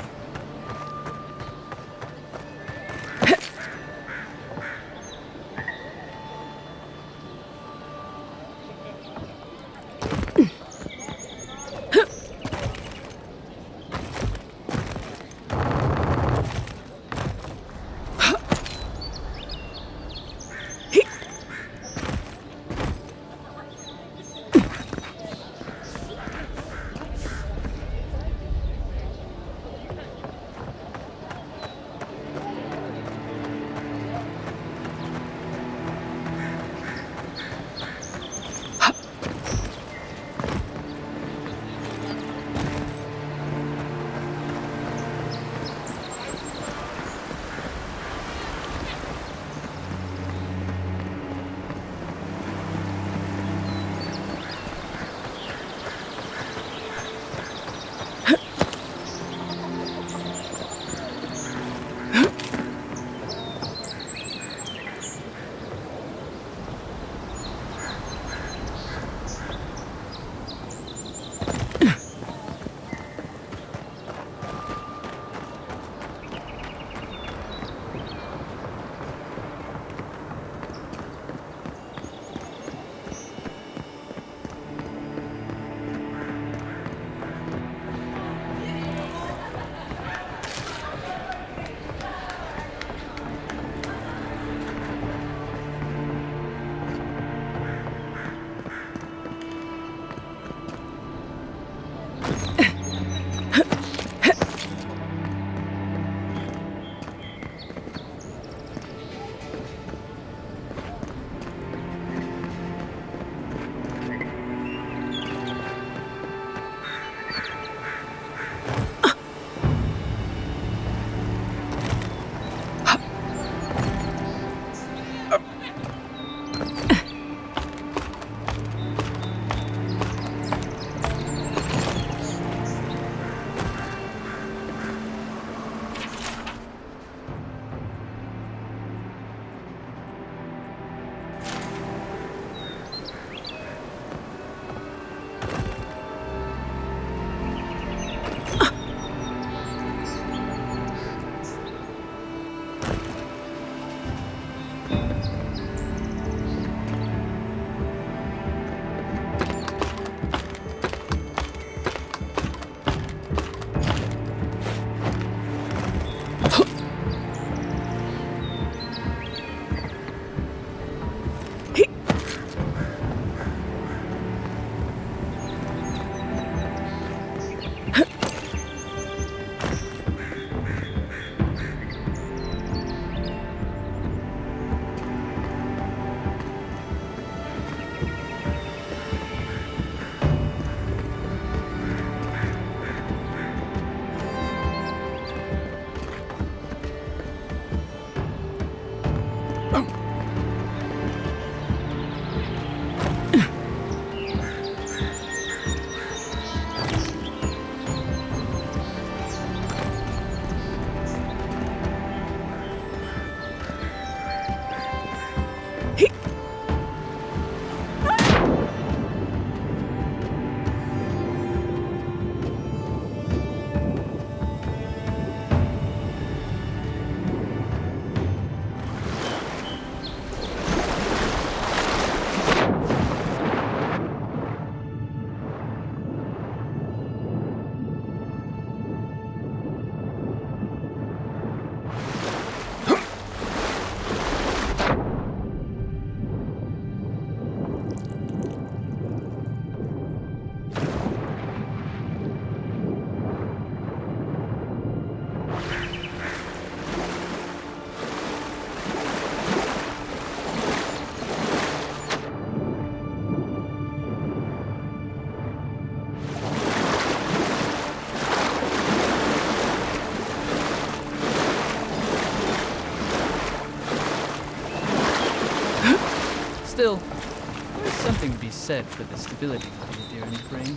Still, there's something to be said for the stability the Adherents bring.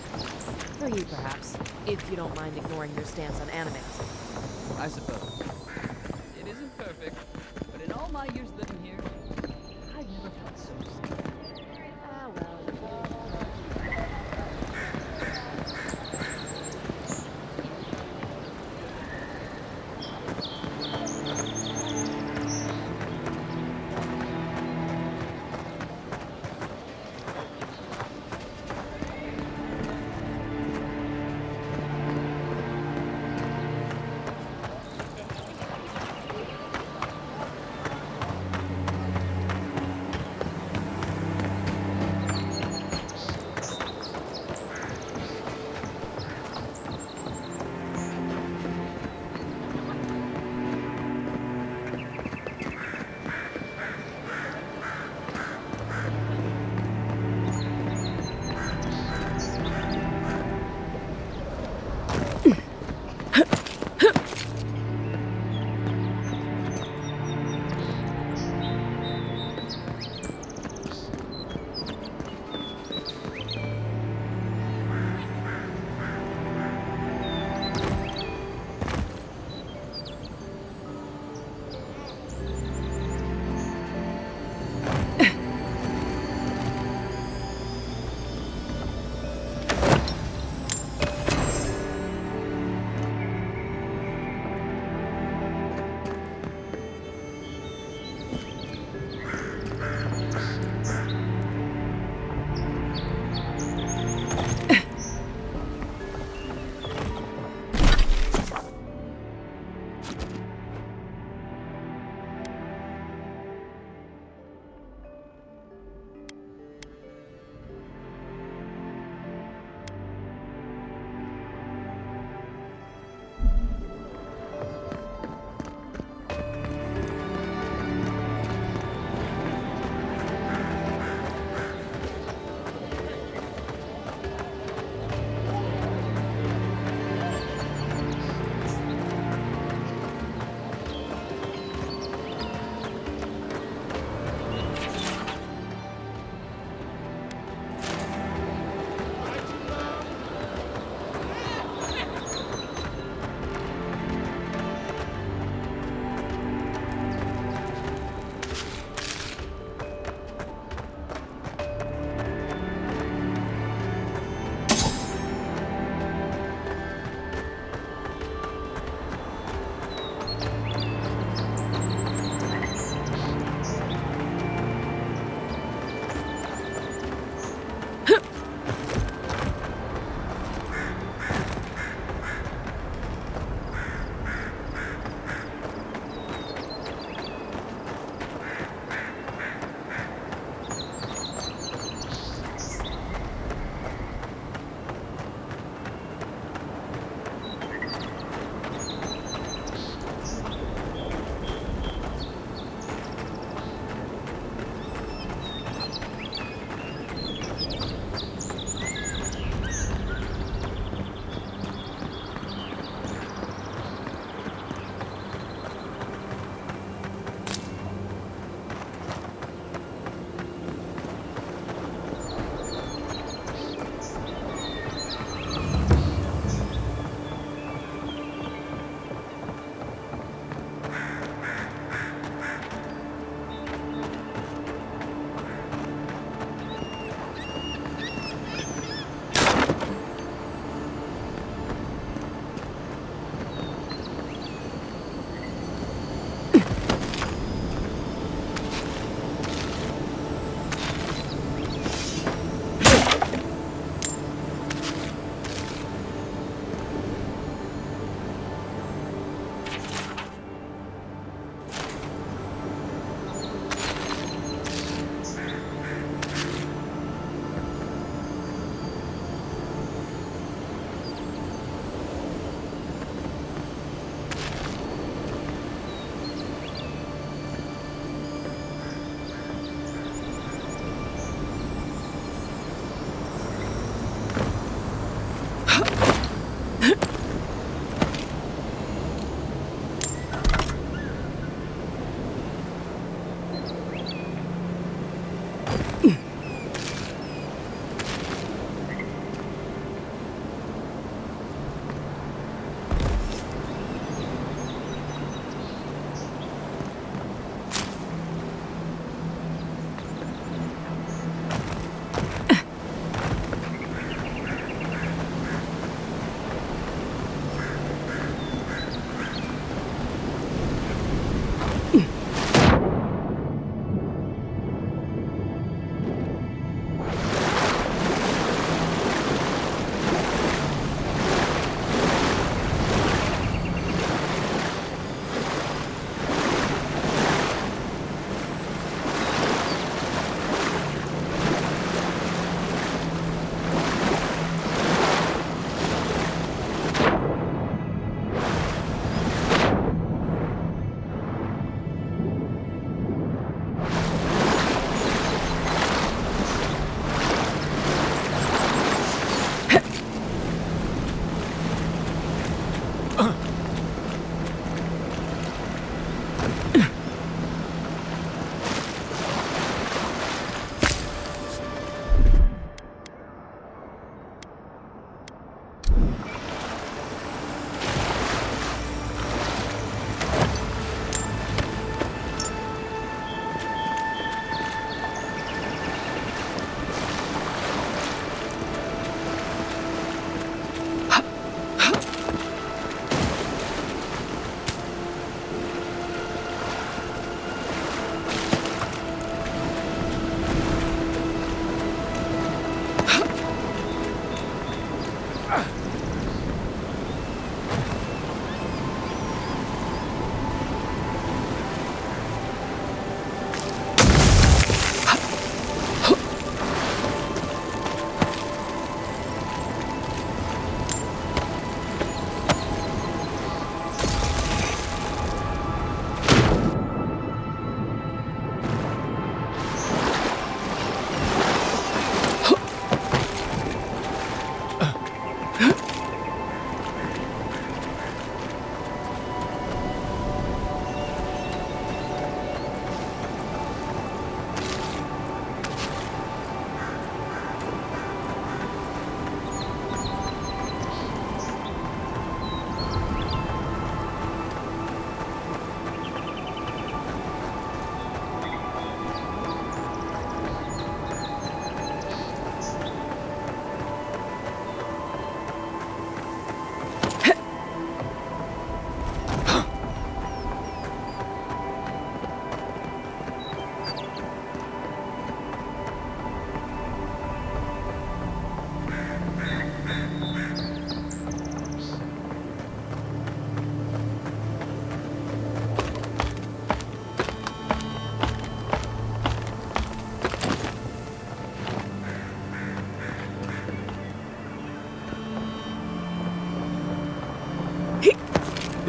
For you, perhaps, if you don't mind ignoring your stance on anime. I suppose. It isn't perfect, but in all my years living here, I've never felt so safe. Ah, well.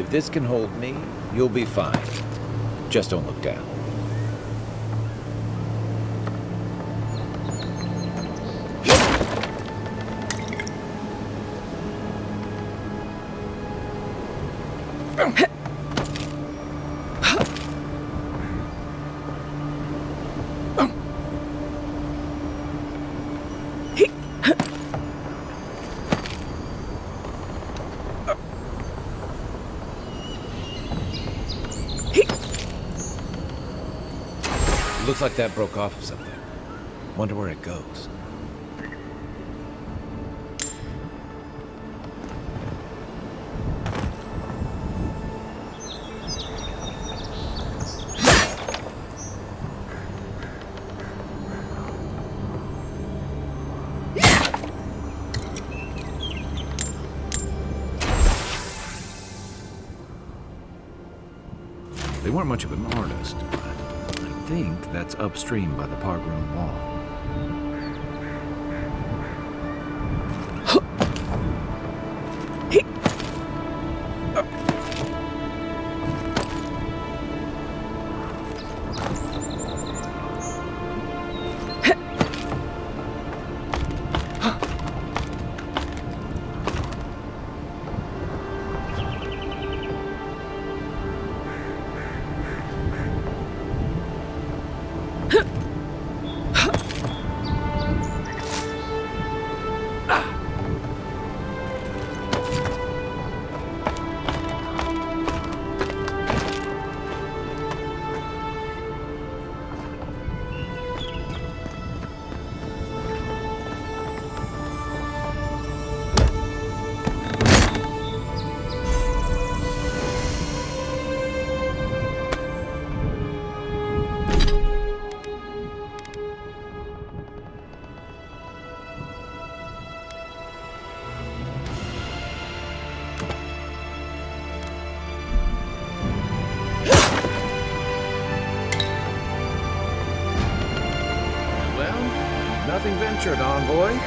If this can hold me, you'll be fine. Just don't look down. Looks like that broke off of something. Wonder where it goes. They weren't much of an artist, but I think that's upstream by the park room wall. Nothing ventured, envoy.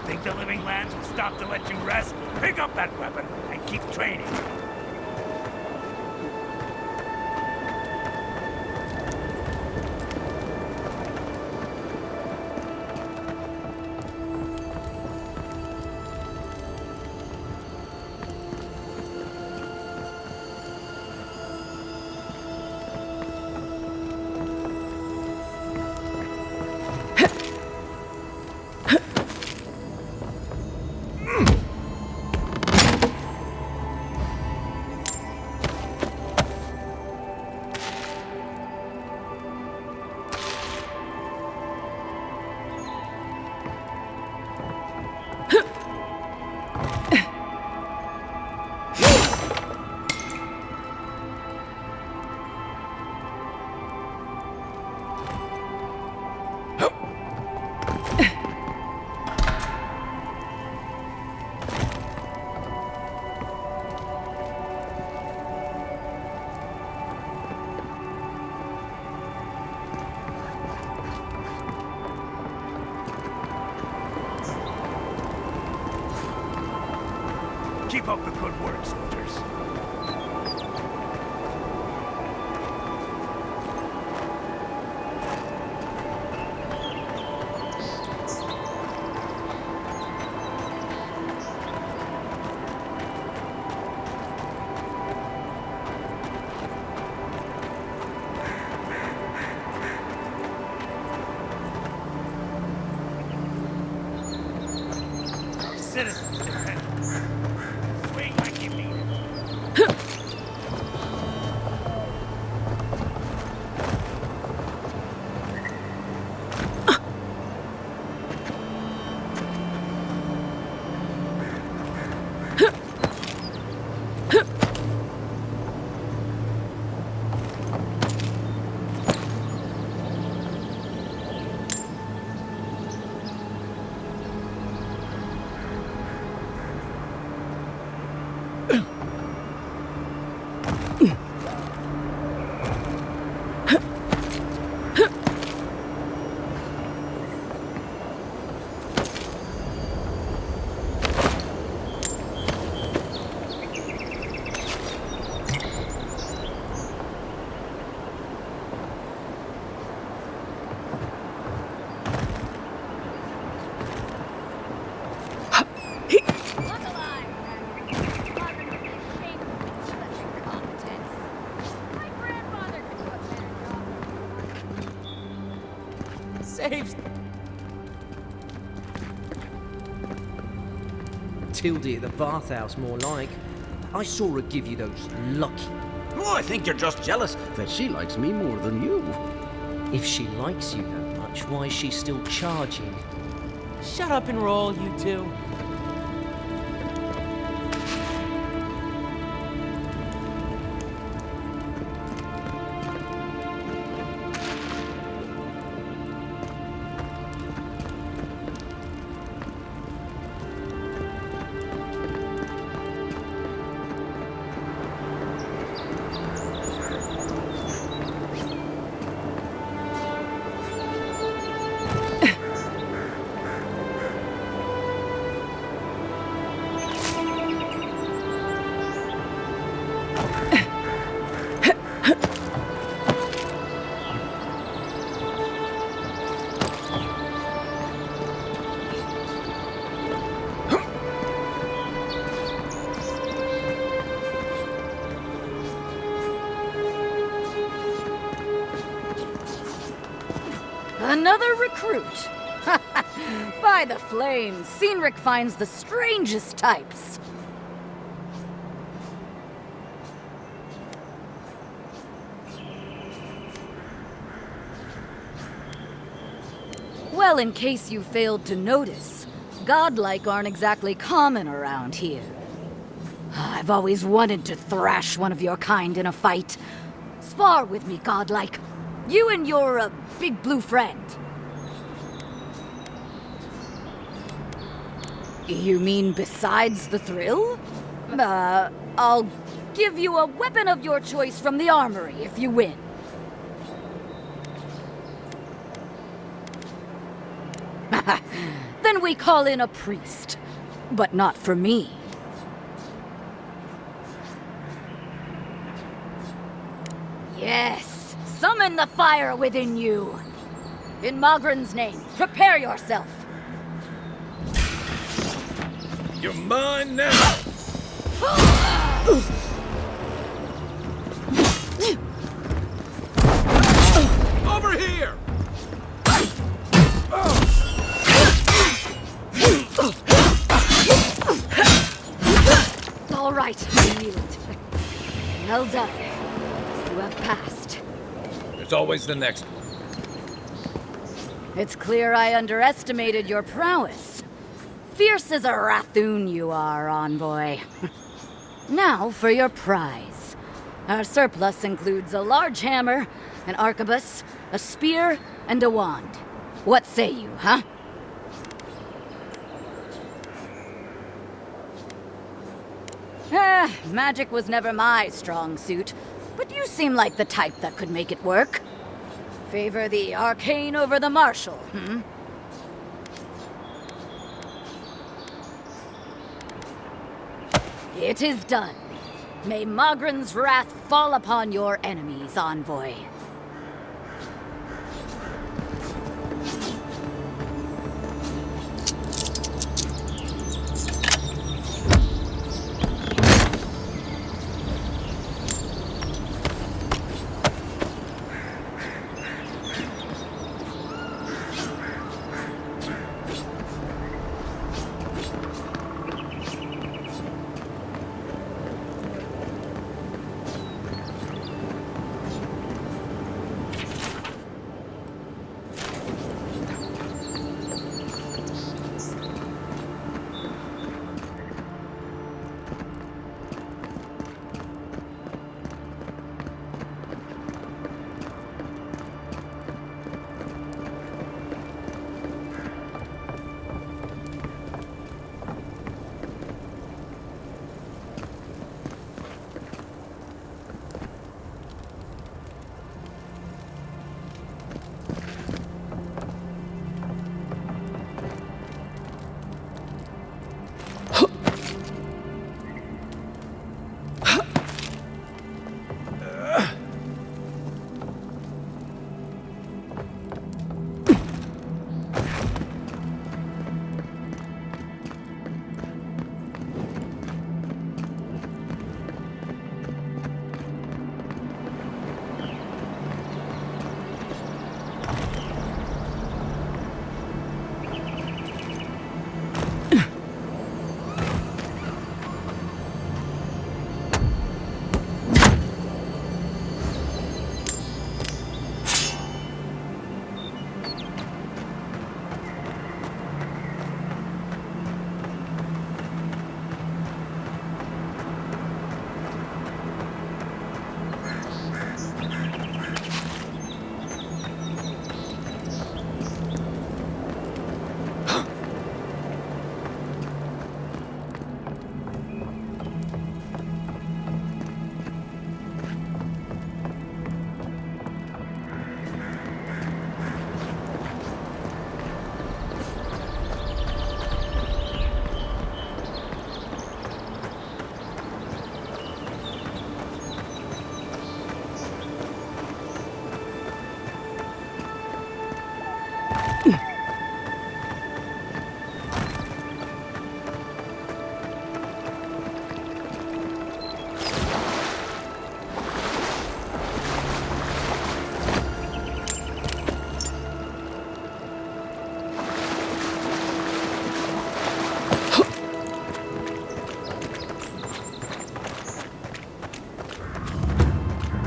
Think the living lands will stop to let you rest? Pick up that weapon and keep training. Keep up the good work, soldiers. citizens depend on it. Swing like you mean it. Saves. Tildy at the bathhouse, more like. I saw her give you those lucky. Oh, I think you're just jealous that she likes me more than you. If she likes you that much, why is she still charging? Shut up and roll, you two. Another recruit. By the flames, Cynric finds the strangest types. Well, in case you failed to notice, godlike aren't exactly common around here. I've always wanted to thrash one of your kind in a fight. Spar with me, godlike. You and your, big blue friend. You mean besides the thrill? I'll give you a weapon of your choice from the armory if you win. Then we call in a priest. But not for me. Yes, summon the fire within you. In Mogren's name, prepare yourself. You're mine now! Over here! All right, I yield. Well done. You have passed. There's always the next one. It's clear I underestimated your prowess. Fierce as a Rathoon you are, envoy. Now for your prize. Our surplus includes a large hammer, an arquebus, a spear, and a wand. What say you, huh? Magic was never my strong suit, but you seem like the type that could make it work. Favor the arcane over the martial, hmm? It is done. May Mogren's wrath fall upon your enemies, envoy.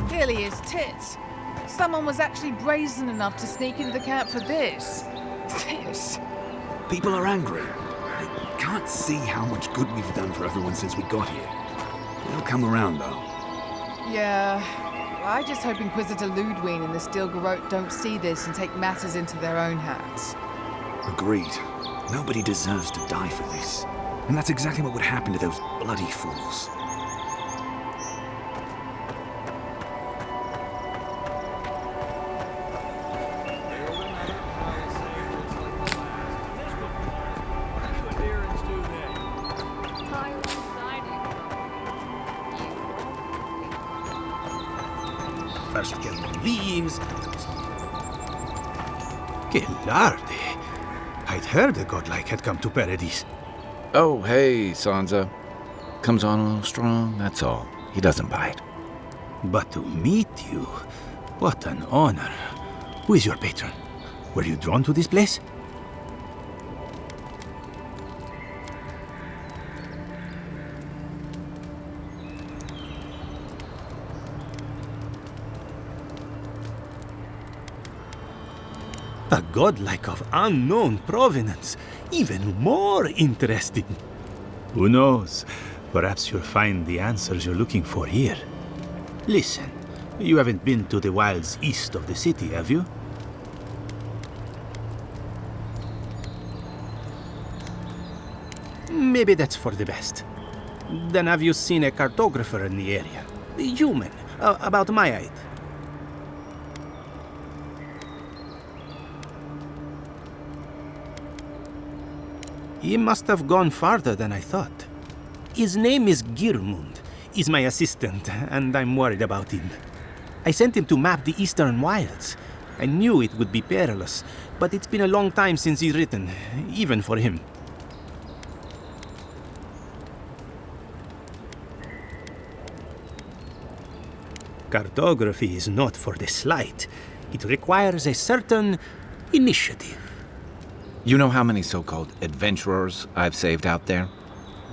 Clearly his tits. Someone was actually brazen enough to sneak into the camp for this. This. People are angry. They can't see how much good we've done for everyone since we got here. They'll come around, though. Yeah. I just hope Inquisitor Ludwig and the Steel Garrote don't see this and take matters into their own hands. Agreed. Nobody deserves to die for this. And that's exactly what would happen to those bloody fools. First get the leaves. Que larde. I'd heard a godlike had come to Paradise. Oh, hey, Sansa. Comes on a little strong, that's all. He doesn't bite. But to meet you, what an honor. Who is your patron? Were you drawn to this place? A godlike of unknown provenance. Even more interesting. Who knows? Perhaps you'll find the answers you're looking for here. Listen, you haven't been to the wilds east of the city, have you? Maybe that's for the best. Then have you seen a cartographer in the area? Human, about my height. He must have gone farther than I thought. His name is Girmund. He's my assistant, and I'm worried about him. I sent him to map the eastern wilds. I knew it would be perilous, but it's been a long time since he's written, even for him. Cartography is not for the slight. It requires a certain initiative. You know how many so-called adventurers I've saved out there?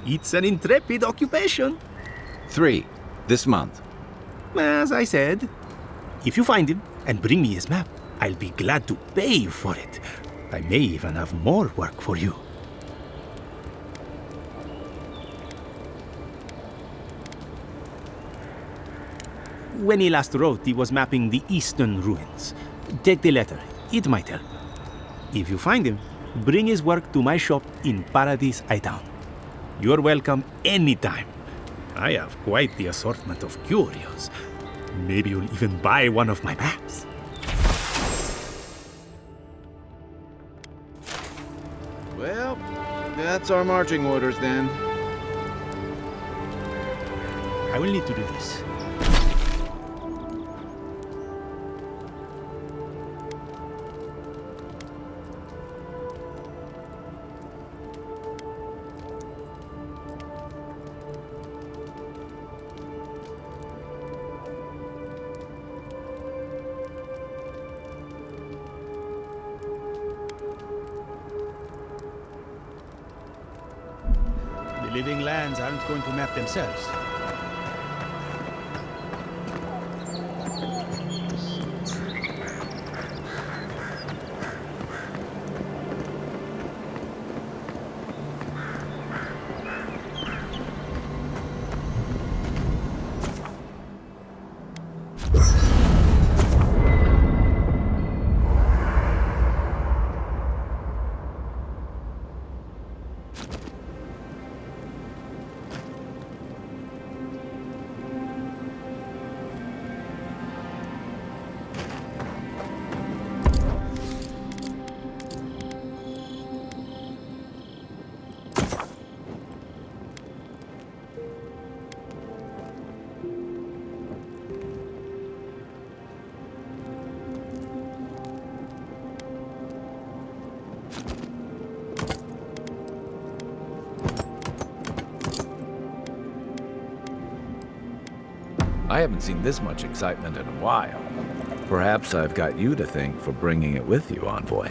It's an intrepid occupation. 3, this month. As I said, if you find him and bring me his map, I'll be glad to pay you for it. I may even have more work for you. When he last wrote, he was mapping the eastern ruins. Take the letter. It might help. If you find him, bring his work to my shop in Paradise Town. You're welcome anytime. I have quite the assortment of curios. Maybe you'll even buy one of my maps. Well, that's our marching orders then. I will need to do this. The living lands aren't going to map themselves. I haven't seen this much excitement in a while. Perhaps I've got you to thank for bringing it with you, Envoy.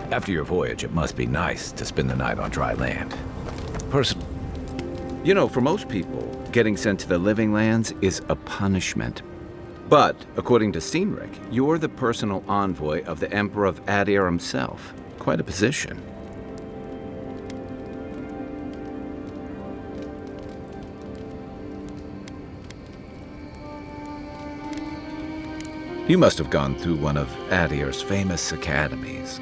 After your voyage, it must be nice to spend the night on dry land. You know, for most people, getting sent to the living lands is a punishment. But, according to Cynric, you're the personal envoy of the Emperor of Adir himself. Quite a position. You must have gone through one of Adir's famous academies.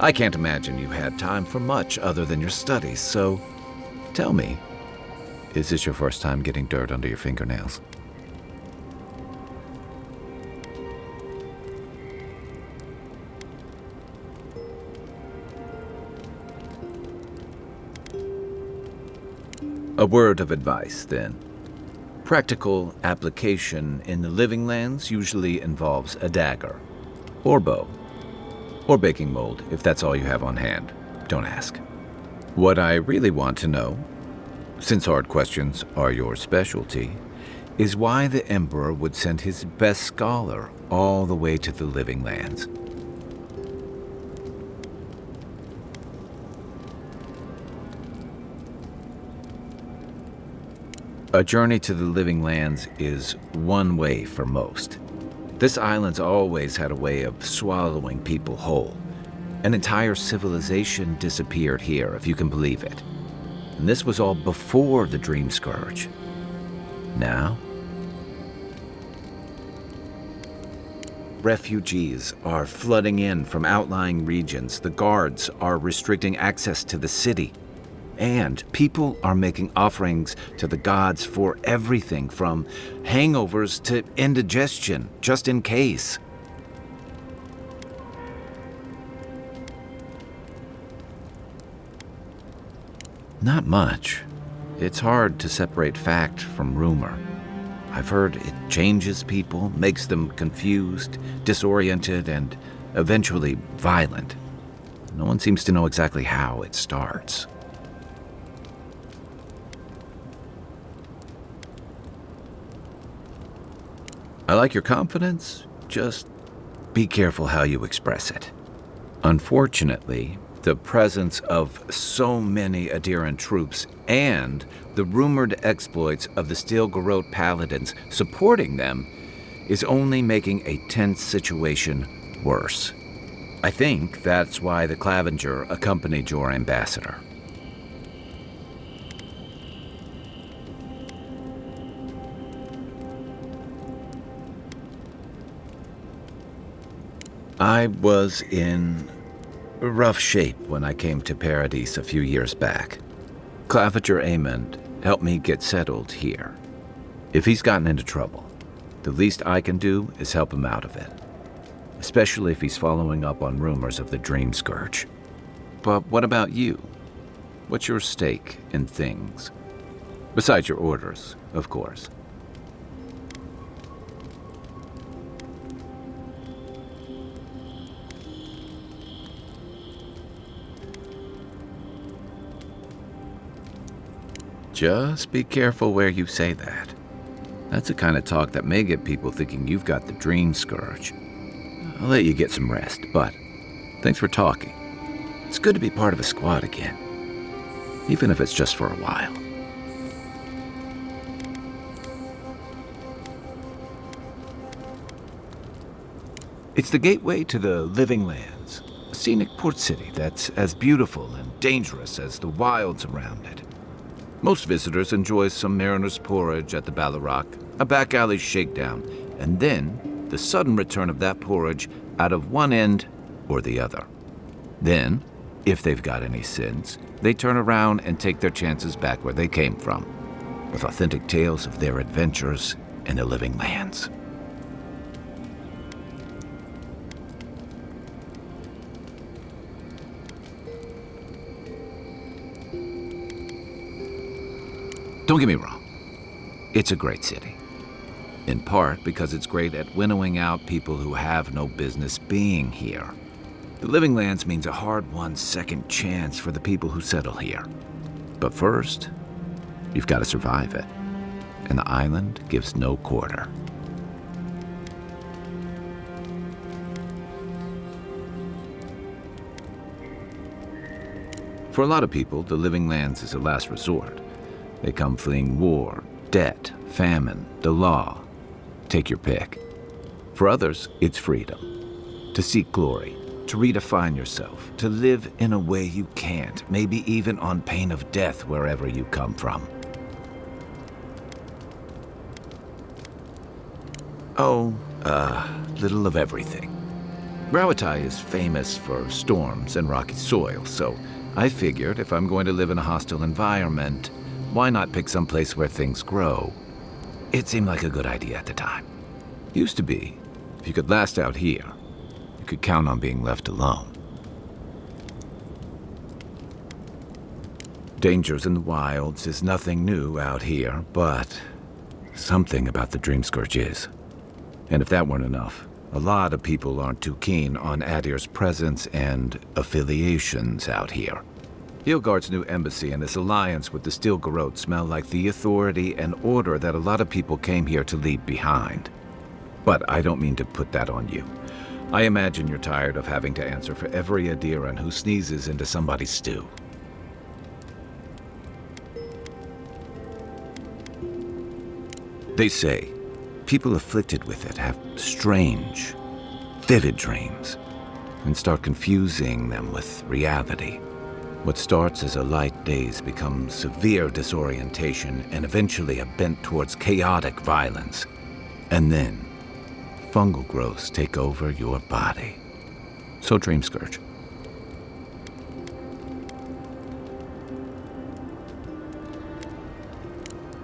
I can't imagine you had time for much other than your studies, so tell me, is this your first time getting dirt under your fingernails? A word of advice, then. Practical application in the living lands usually involves a dagger, or bow, or baking mold, if that's all you have on hand. Don't ask. What I really want to know, since hard questions are your specialty, is why the Emperor would send his best scholar all the way to the living lands. A journey to the living lands is one way for most. This island's always had a way of swallowing people whole. An entire civilization disappeared here, if you can believe it. And this was all before the Dream Scourge. Now, refugees are flooding in from outlying regions. The guards are restricting access to the city. And people are making offerings to the gods for everything from hangovers to indigestion, just in case. Not much. It's hard to separate fact from rumor. I've heard it changes people, makes them confused, disoriented, and eventually violent. No one seems to know exactly how it starts. I like your confidence, just be careful how you express it. Unfortunately, the presence of so many Adiran troops and the rumored exploits of the Steel Garrote paladins supporting them is only making a tense situation worse. I think that's why the Clavenger accompanied your ambassador. I was in rough shape when I came to Paradise a few years back. Clavenger Amond helped me get settled here. If he's gotten into trouble, the least I can do is help him out of it. Especially if he's following up on rumors of the Dream Scourge. But what about you? What's your stake in things? Besides your orders, of course. Just be careful where you say that. That's the kind of talk that may get people thinking you've got the Dream Scourge. I'll let you get some rest, but thanks for talking. It's good to be part of a squad again, even if it's just for a while. It's the gateway to the Living Lands, a scenic port city that's as beautiful and dangerous as the wilds around it. Most visitors enjoy some mariner's porridge at the Ballarrock, a back alley shakedown, and then the sudden return of that porridge out of one end or the other. Then, if they've got any sense, they turn around and take their chances back where they came from, with authentic tales of their adventures in the Living Lands. Don't get me wrong, it's a great city. In part because it's great at winnowing out people who have no business being here. The Living Lands means a hard-won second chance for the people who settle here. But first, you've got to survive it. And the island gives no quarter. For a lot of people, the Living Lands is a last resort. They come fleeing war, debt, famine, the law. Take your pick. For others, it's freedom. To seek glory, to redefine yourself, to live in a way you can't, maybe even on pain of death wherever you come from. Oh, little of everything. Rawatai is famous for storms and rocky soil, so I figured if I'm going to live in a hostile environment, why not pick some place where things grow? It seemed like a good idea at the time. Used to be, if you could last out here, you could count on being left alone. Dangers in the wilds is nothing new out here, but something about the Dream Scourge is. And if that weren't enough, a lot of people aren't too keen on Adir's presence and affiliations out here. Hilgard's new embassy and his alliance with the Steel Garrote smell like the authority and order that a lot of people came here to leave behind. But I don't mean to put that on you. I imagine you're tired of having to answer for every Adiran who sneezes into somebody's stew. They say people afflicted with it have strange, vivid dreams and start confusing them with reality. What starts as a light daze becomes severe disorientation and eventually a bent towards chaotic violence. And then, fungal growths take over your body. So Dream Scourge.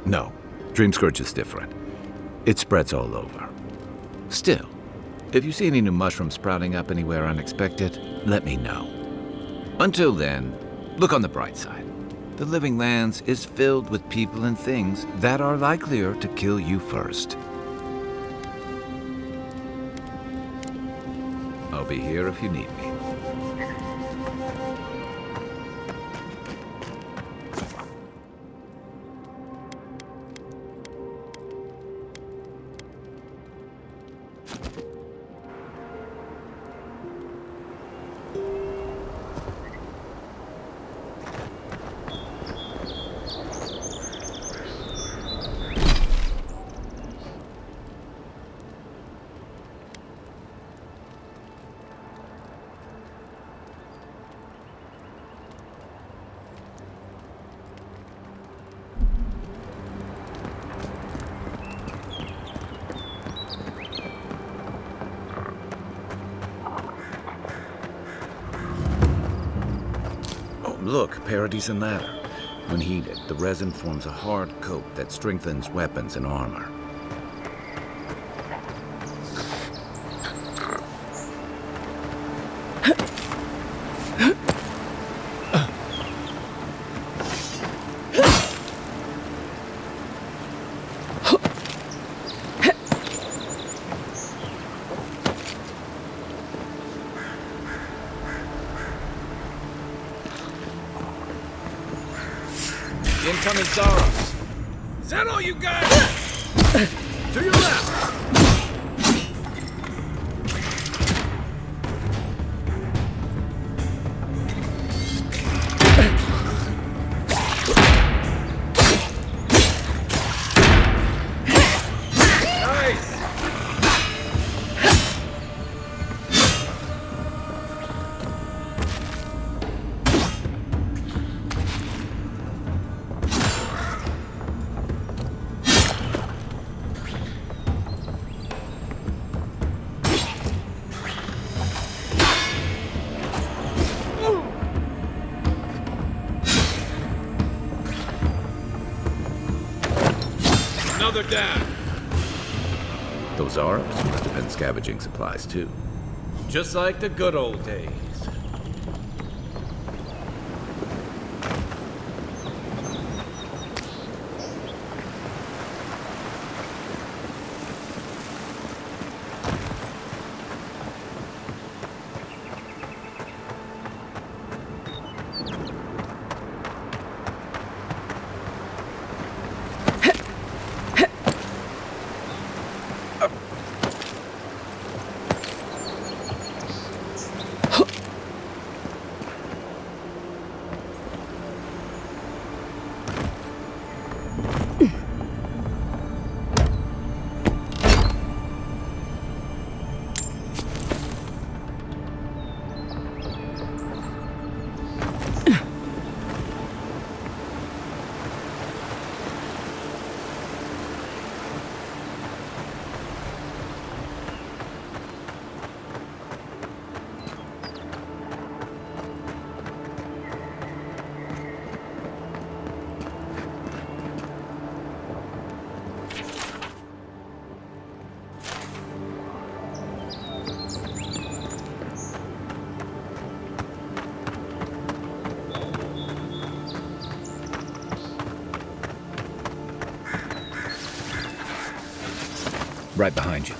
No, Dream Scourge is different. It spreads all over. Still, if you see any new mushrooms sprouting up anywhere unexpected, let me know. Until then, look on the bright side. The Living Lands is filled with people and things that are likelier to kill you first. I'll be here if you need me. Look, Parodies and Ladder. When heated, the resin forms a hard coat that strengthens weapons and armor. Incoming Zaros. Is that all you got? To your left. Another down. Those Arabs must have been scavenging supplies too. Just like the good old days. Right behind you.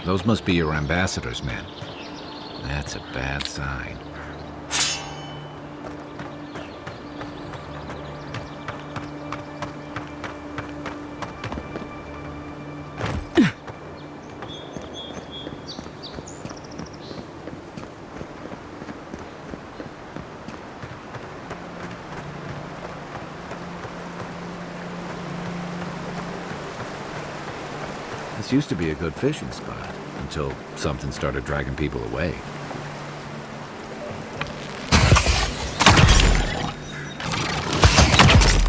Those must be your ambassador's men. That's a bad sign. This used to be a good fishing spot, until something started dragging people away.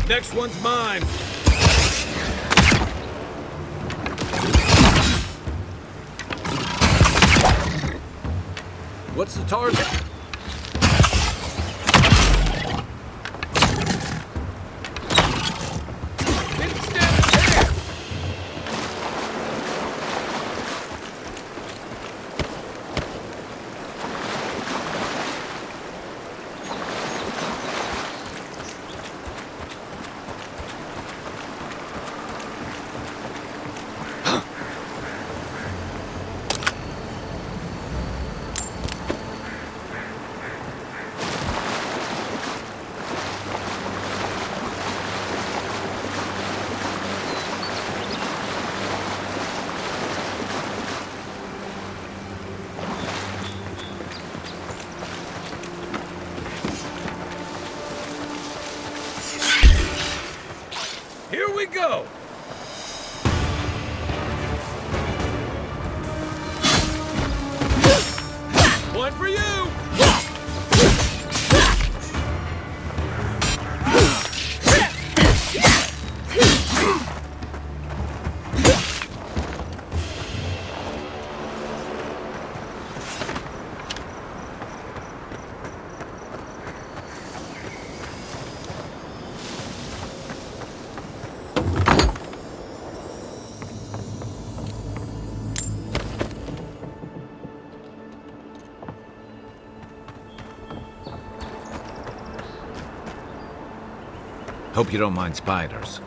Next one's mine. What's the target? Here we go! One for you! Hope you don't mind spiders.